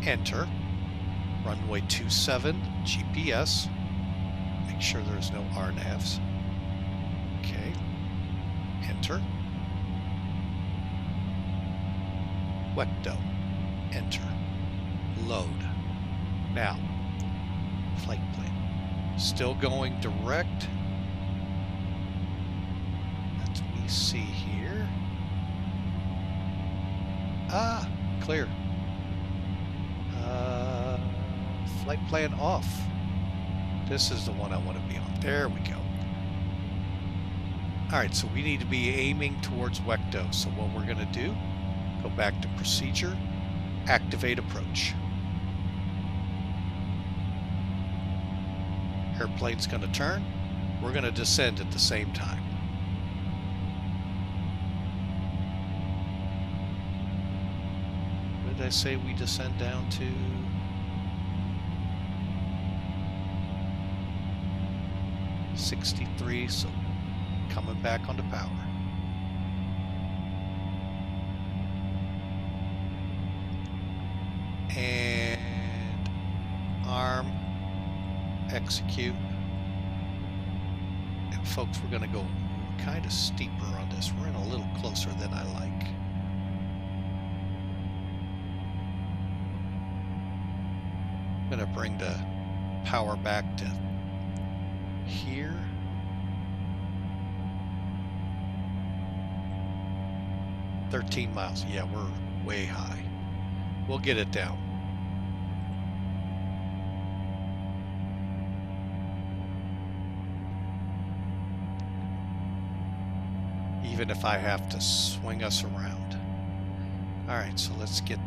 Enter. Runway 27. GPS. Make sure there's no RNAVs. Okay. Enter. Wecto. Enter. Load. Now, flight plan. Still going direct. Let me see here. Ah, clear. Flight plan off. This is the one I want to be on. There we go. Alright, so we need to be aiming towards Wecto. So what we're going to do, go back to procedure, activate approach. Airplane's going to turn. We're going to descend at the same time. What did I say we descend down to? 63, so coming back onto power. And arm, execute. And folks, we're going to go kind of steeper on this. We're in a little closer than I like. I'm going to bring the power back to here. $13 miles. Yeah, we're way high. We'll get it down. Even if I have to swing us around. All right, so let's get...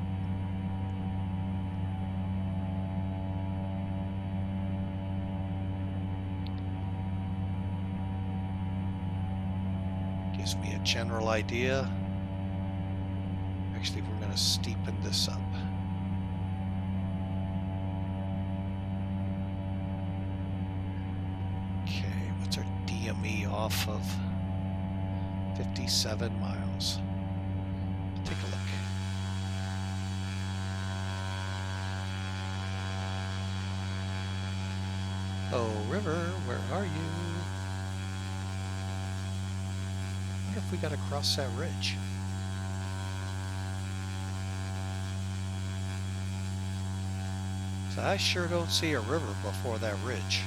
Gives me a general idea. Actually, we're going to steepen this up. Okay, what's our DME off of? 57 miles. Take a look. Oh, river, where are you? I wonder if we got to cross that ridge. So I sure don't see a river before that ridge.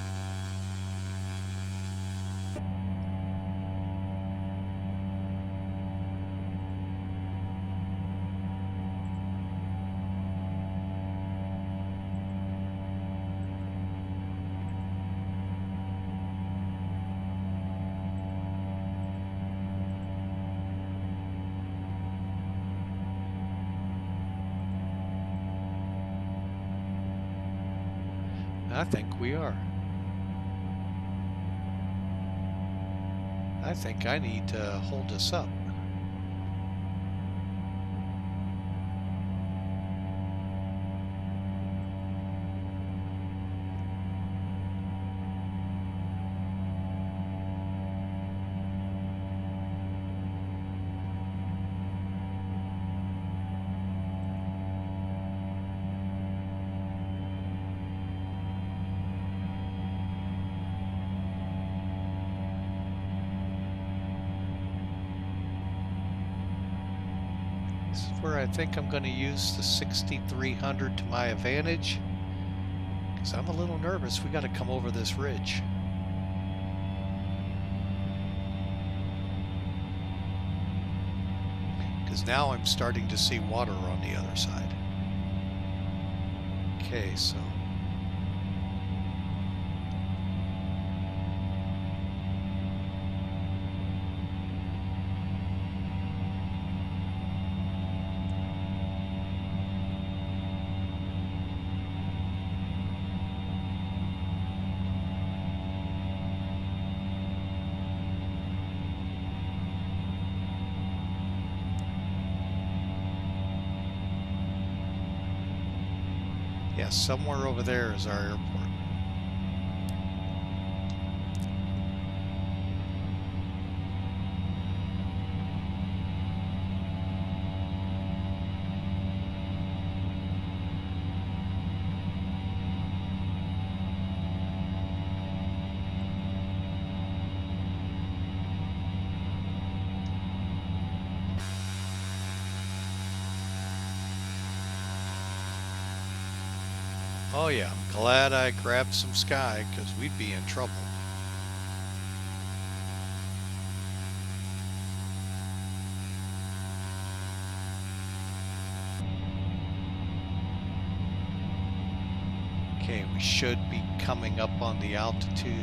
I think we are. I think I need to hold this up. Where I think I'm going to use the 6300 to my advantage, because I'm a little nervous. We got to come over this ridge. Because now I'm starting to see water on the other side. Okay, so yeah, somewhere over there is our airport. Oh yeah, I'm glad I grabbed some sky, because we'd be in trouble. Okay, we should be coming up on the altitude.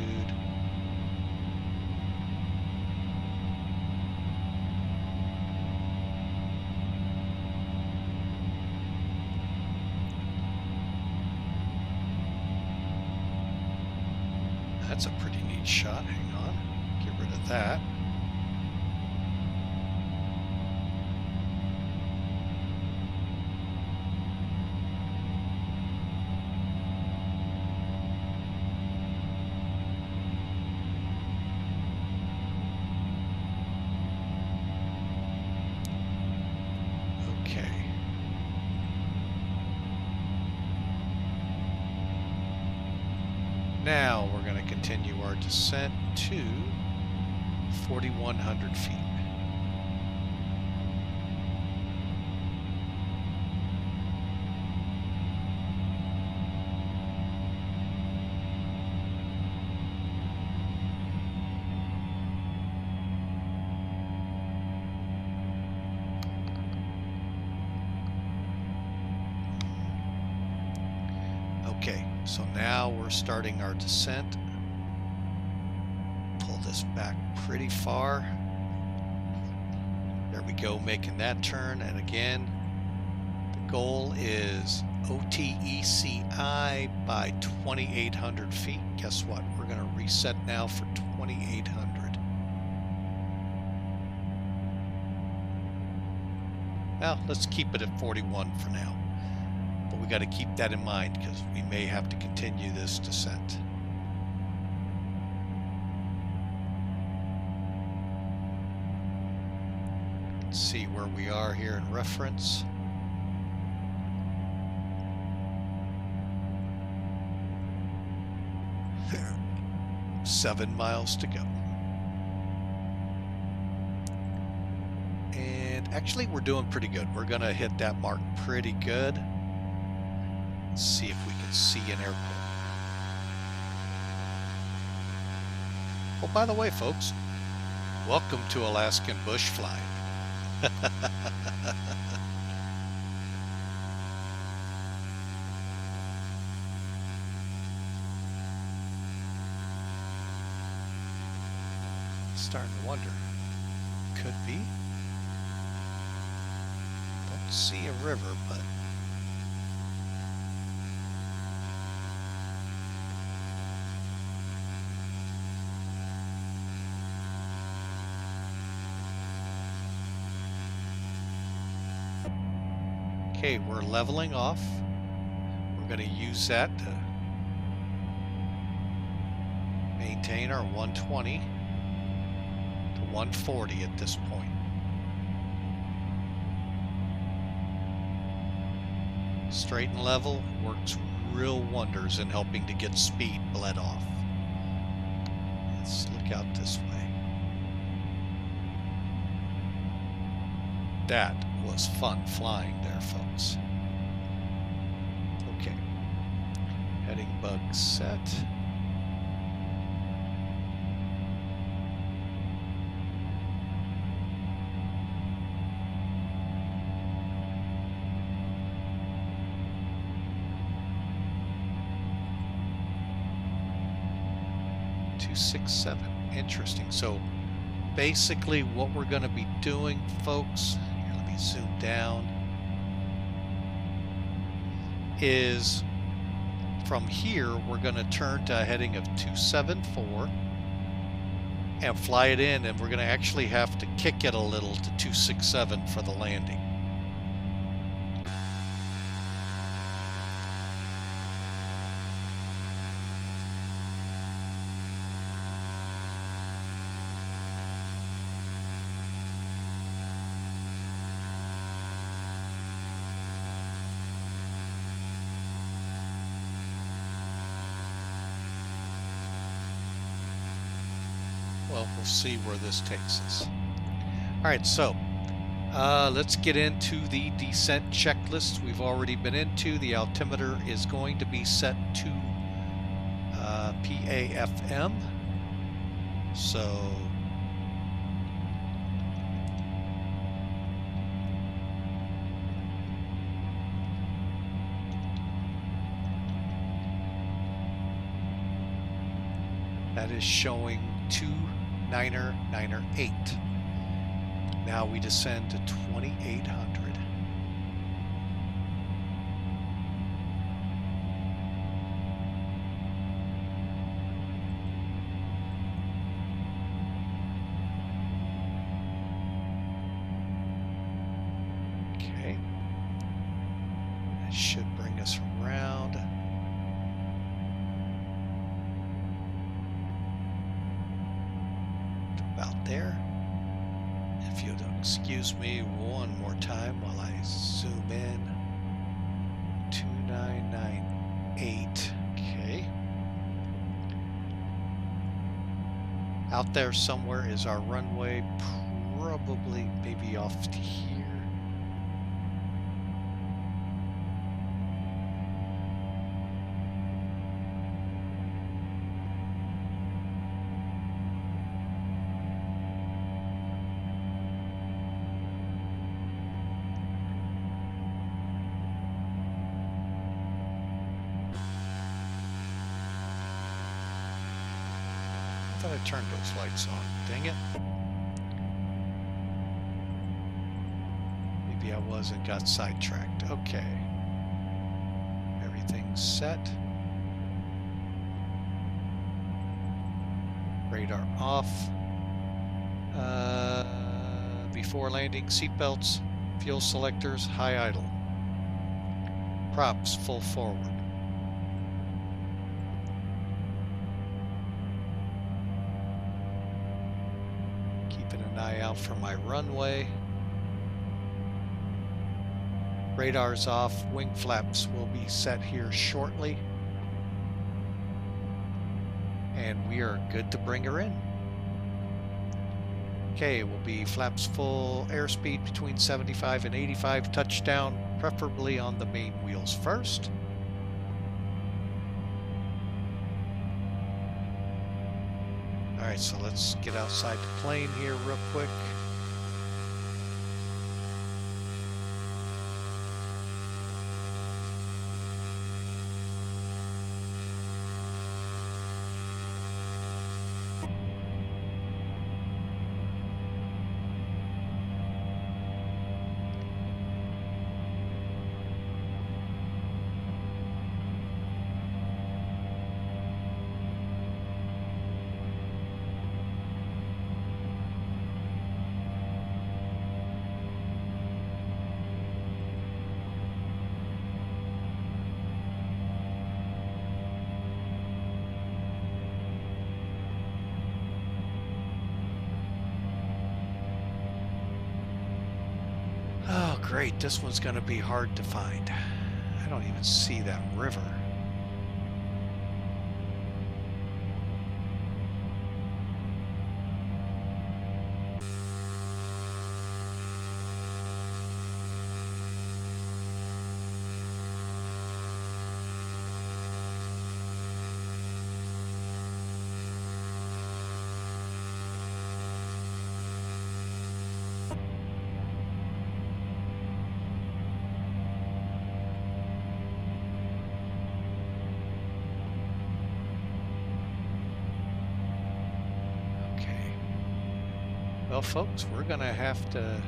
That's a pretty neat shot. Hang on. Get rid of that. Now we're going to continue our descent to 4,100 feet. Okay, so now we're starting our descent. Pull this back pretty far. There we go, making that turn. And again, the goal is OTECI by 2,800 feet. Guess what? We're going to reset now for 2,800. Well, let's keep it at 41 for now. But we got to keep that in mind because we may have to continue this descent. Let's see where we are here in reference. There, 7 miles to go. And actually we're doing pretty good. We're gonna hit that mark pretty good. Let's see if we can see an airport. Oh, by the way, folks, welcome to Alaskan bush flying. Starting to wonder. Could be. Don't see a river, but okay, we're leveling off. We're going to use that to maintain our 120 to 140 at this point. Straight and level works real wonders in helping to get speed bled off. Let's look out this way. That was fun flying there, folks. Okay. Heading bug set. Interesting. So basically what we're going to be doing, folks, here, let me zoom down, is from here we're going to turn to a heading of 274 and fly it in, and we're going to actually have to kick it a little to 267 for the landing. Well, we'll see where this takes us. All right, so let's get into the descent checklist we've already been into. The altimeter is going to be set to PAFM. So that is showing 2,998. Now we descend to 2,800. Okay. That should bring us around. About there. If you'll excuse me one more time while I zoom in. 2,998. Okay. Out there somewhere is our runway, probably maybe off to here. I thought I turned those lights on. Dang it. Maybe I was and got sidetracked. Okay. Everything's set. Radar off. Before landing, seatbelts, fuel selectors, high idle. Props full forward. Keeping an eye out for my runway. Radar's off. Wing flaps will be set here shortly. And we are good to bring her in. Okay, we'll be flaps full, airspeed between 75 and 85, touchdown, preferably on the main wheels first. Alright, so let's get outside the plane here real quick. Oh, great. This one's going to be hard to find. I don't even see that river. Well, folks, we're going to have to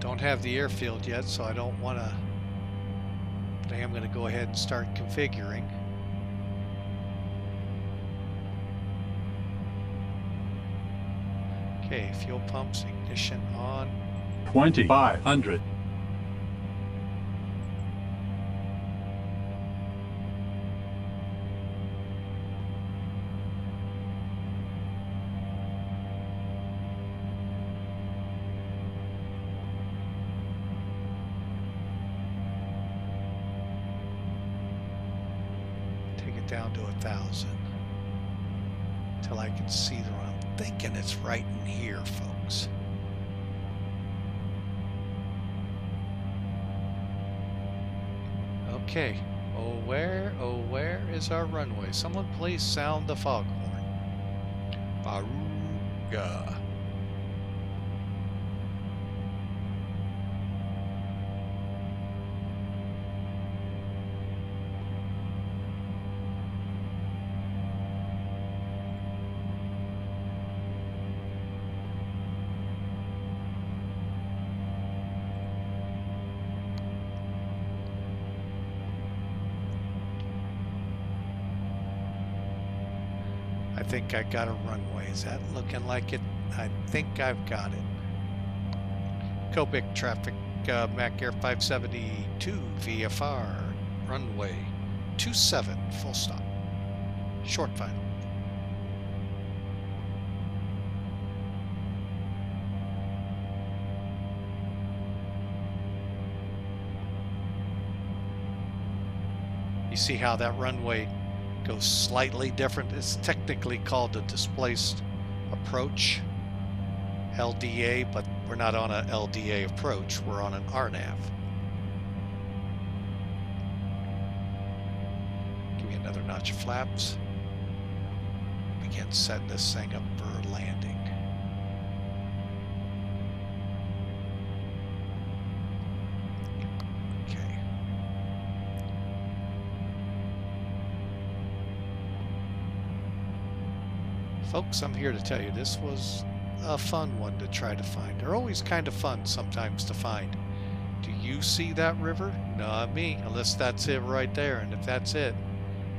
don't have the airfield yet, so I don't want to, but I am going to go ahead and start configuring. Okay, fuel pumps, ignition on. 2,500. Take it down to 1,000 until I can see the run. I'm thinking it's right in here, folks. Okay. Oh, where is our runway? Someone please sound the foghorn. Baruga. I think I got a runway. Is that looking like it? I think I've got it. Kobuk traffic, Mac Air 572 VFR, runway 27, full stop. Short final. You see how that runway goes slightly different? It's technically called a displaced approach, LDA, but we're not on an LDA approach, we're on an RNAV. Give me another notch of flaps. Begin setting this thing up for landing. Okay. Folks, I'm here to tell you this was a fun one to try to find. They're always kind of fun sometimes to find. Do you see that river? Not me, unless that's it right there. And if that's it,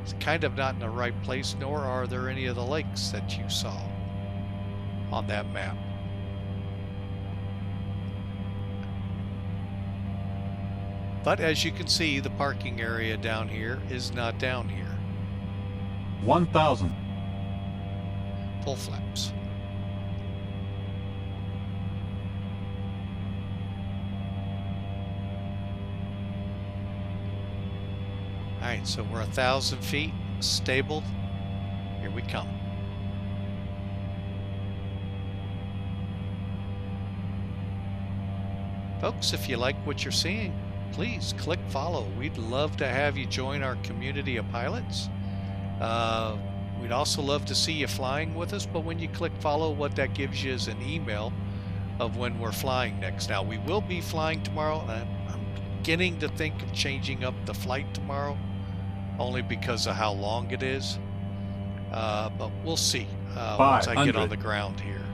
it's kind of not in the right place, nor are there any of the lakes that you saw on that map. But as you can see, the parking area down here is not down here. 1,000. Full flaps. Alright, so we're 1,000 feet, stable. Here we come. Folks, if you like what you're seeing, please click follow. We'd love to have you join our community of pilots. We'd also love to see you flying with us, but when you click follow, what that gives you is an email of when we're flying next. Now, we will be flying tomorrow, and I'm beginning to think of changing up the flight tomorrow, only because of how long it is. But we'll see once I get on the ground here.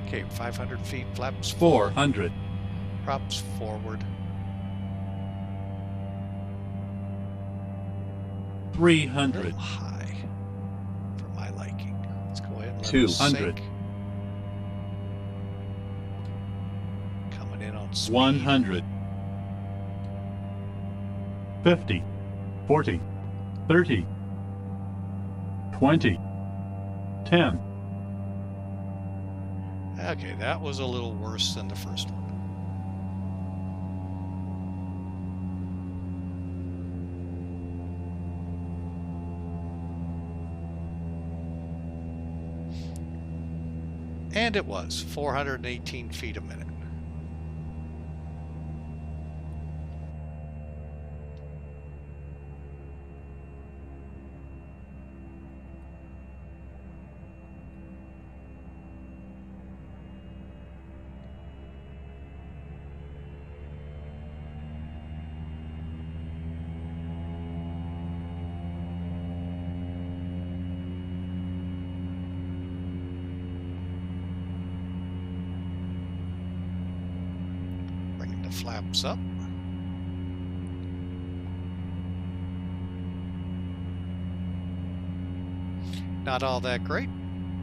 Okay, 500 feet, flaps 400. props forward. 300. A little high for my liking. Let's go ahead and let 200. it sink. Coming in on speed. 100. 50. 40. 30. 20. 10. Okay, that was a little worse than the first one. And it was 418 feet a minute. Flaps up. Not all that great,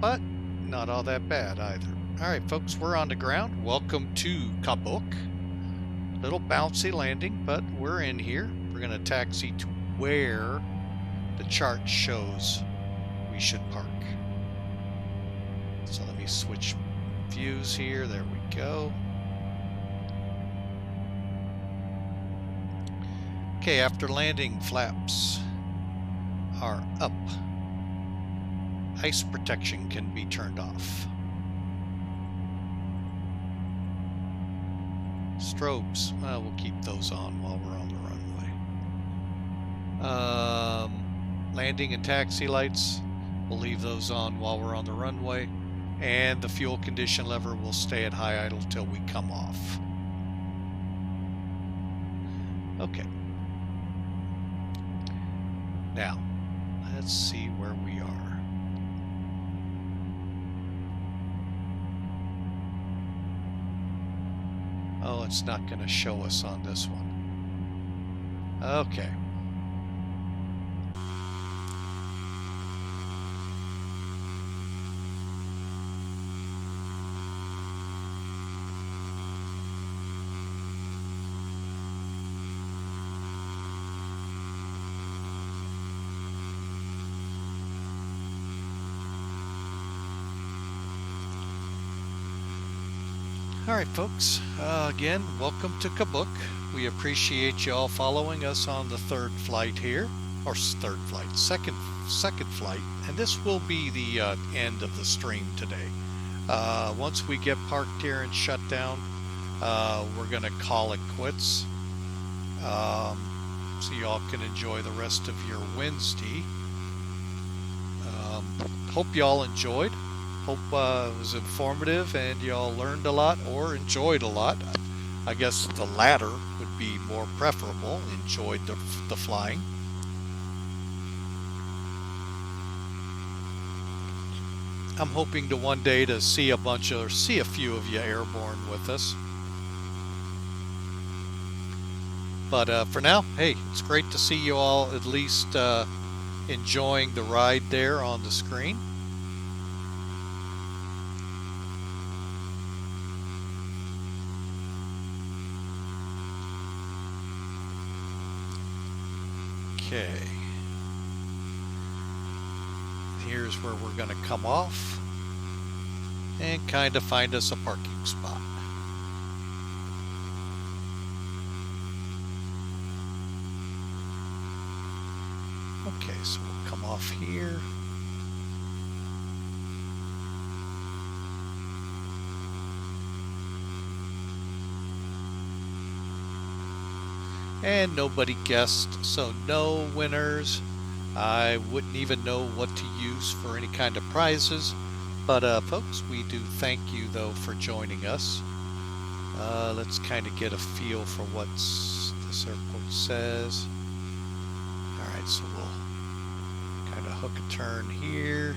but not all that bad either. All right, folks, we're on the ground. Welcome to Kobuk. Little bouncy landing, but we're in here. We're going to taxi to where the chart shows we should park. So let me switch views here. There we go. Okay, after landing, flaps are up. Ice protection can be turned off. Strobes, well, we'll keep those on while we're on the runway. Landing and taxi lights, we'll leave those on while we're on the runway. And the fuel condition lever will stay at high idle till we come off. Okay. Now, let's see where we are. Oh, it's not going to show us on this one. Okay. All right, folks. Again, welcome to Kobuk. We appreciate you all following us on the third flight here, or second flight, and this will be the end of the stream today. Once we get parked here and shut down, we're gonna call it quits, so y'all can enjoy the rest of your Wednesday. Hope y'all enjoyed. Hope it was informative and y'all learned a lot or enjoyed a lot. I guess the latter would be more preferable. Enjoyed the flying. I'm hoping to one day to see a few of you airborne with us. But for now, hey, it's great to see you all at least enjoying the ride there on the screen. Okay. Here's where we're going to come off and kind of find us a parking spot. Okay, so we'll come off here. And nobody guessed, so no winners. I wouldn't even know what to use for any kind of prizes. But folks, we do thank you though for joining us. Let's kind of get a feel for what this airport says. Alright, so we'll kind of hook a turn here.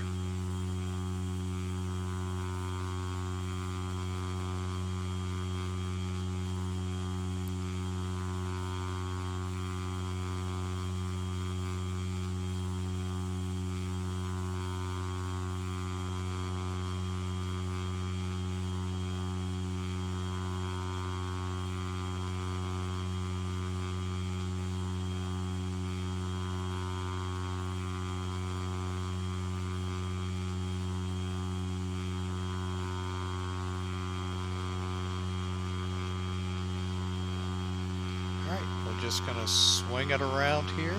Just gonna swing it around here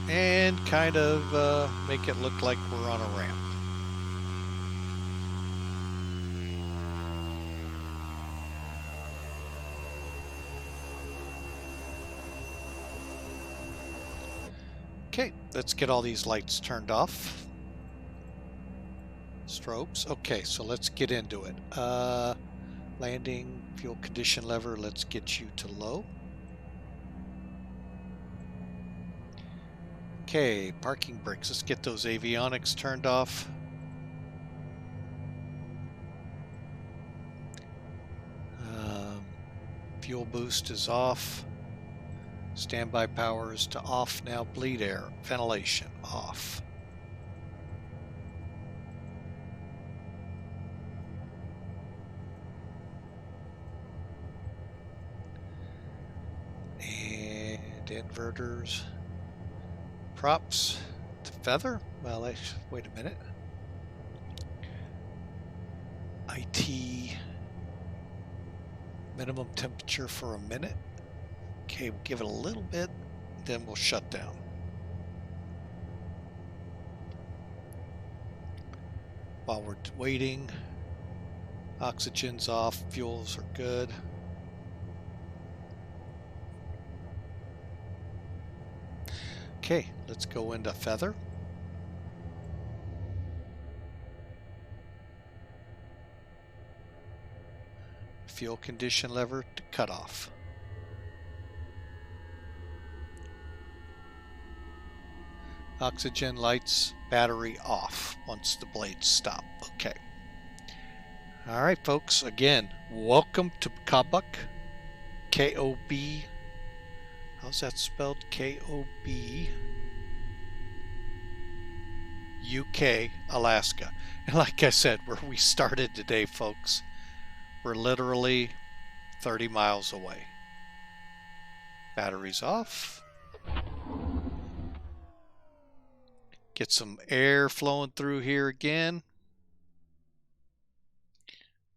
and kind of make it look like we're on a ramp. Okay, let's get all these lights turned off. Strobes. Okay, so let's get into it. Landing, fuel condition lever, let's get you to low. Okay, parking brakes, let's get those avionics turned off. Fuel boost is off. Standby power is to off now. Bleed air, ventilation off. Inverters, props to feather. Well, wait a minute. IT minimum temperature for a minute. Okay, we'll give it a little bit, then we'll shut down. While we're waiting, oxygen's off, fuels are good. Okay, let's go into feather. Fuel condition lever to cut off. Oxygen lights, battery off once the blades stop. Okay. All right, folks. Again, welcome to Kobuk. K-O-B. How's that spelled? K-O-B. UK, Alaska. And like I said, where we started today, folks, we're literally 30 miles away. Batteries off. Get some air flowing through here again.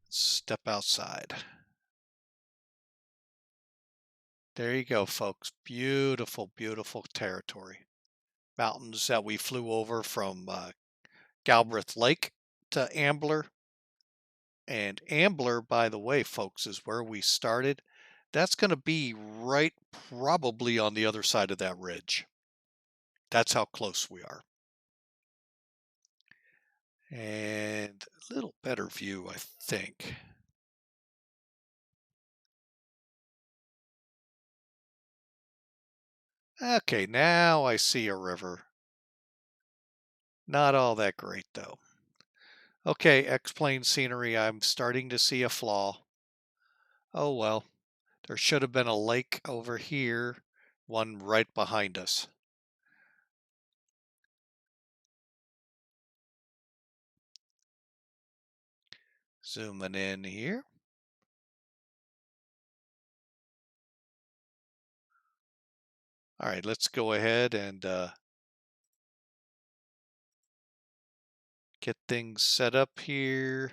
Step outside. There you go, folks. Beautiful, beautiful territory. Mountains that we flew over from Galbraith Lake to Ambler. And Ambler, by the way, folks, is where we started. That's going to be right probably on the other side of that ridge. That's how close we are. And a little better view, I think. Okay, now I see a river. Not all that great, though. Okay, X-plane scenery, I'm starting to see a flaw. Oh well, there should have been a lake over here, one right behind us. Zooming in here. All right, let's go ahead and get things set up here.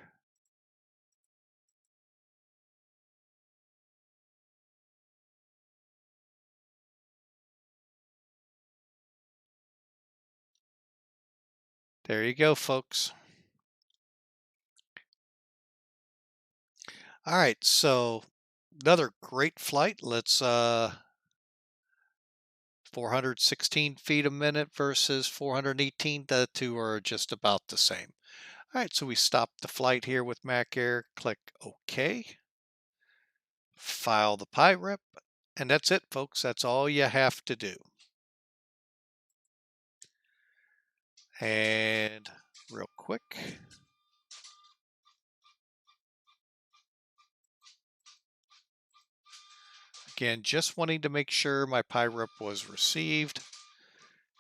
There you go, folks. All right, so another great flight. Let's 416 feet a minute versus 418. The two are just about the same. All right, so we stop the flight here with Mac Air. Click OK. File the PIREP, and that's it, folks. That's all you have to do. And real quick, again, just wanting to make sure my PIREP was received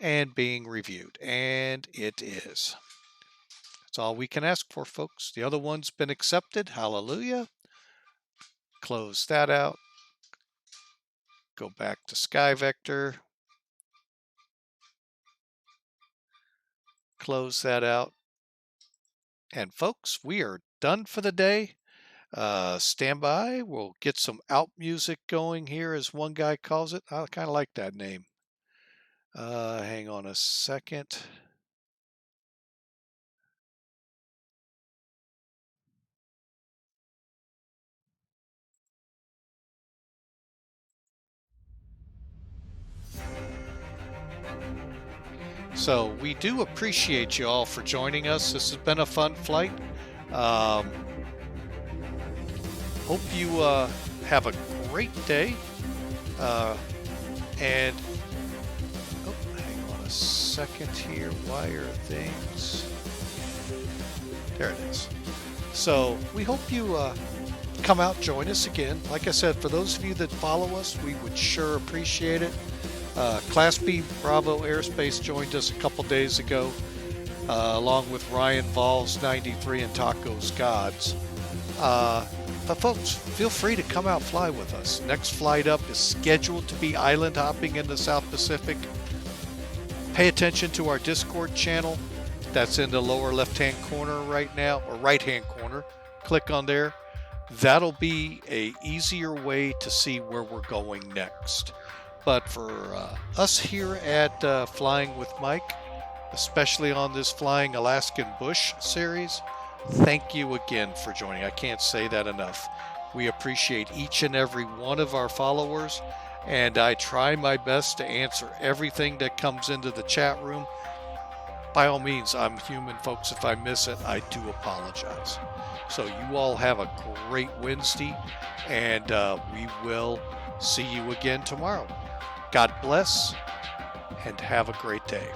and being reviewed, and it is. That's all we can ask for, folks. The other one's been accepted. Hallelujah. Close that out. Go back to SkyVector. Close that out. And folks, we are done for the day. Stand by. We'll get some out music going here, as one guy calls it. I kind of like that name. Hang on a second. So we do appreciate you all for joining us. This has been a fun flight. Hope you have a great day. And oh, hang on a second here. Why are things? There it is. So we hope you come out, join us again. Like I said, for those of you that follow us, we would sure appreciate it. Class B Bravo Aerospace joined us a couple days ago, along with Ryan Vols 93 and Tacos Gods. But folks, feel free to come out fly with us. Next flight up is scheduled to be island hopping in the South Pacific. Pay attention to our Discord channel. That's in the lower left-hand corner right now, or right-hand corner. Click on there. That'll be a easier way to see where we're going next. But for us here at Flying with Mike, especially on this Flying Alaskan Bush series, thank you again for joining. I can't say that enough. We appreciate each and every one of our followers, and I try my best to answer everything that comes into the chat room. By all means, I'm human, folks. If I miss it, I do apologize. So you all have a great Wednesday, and we will see you again tomorrow. God bless, and have a great day.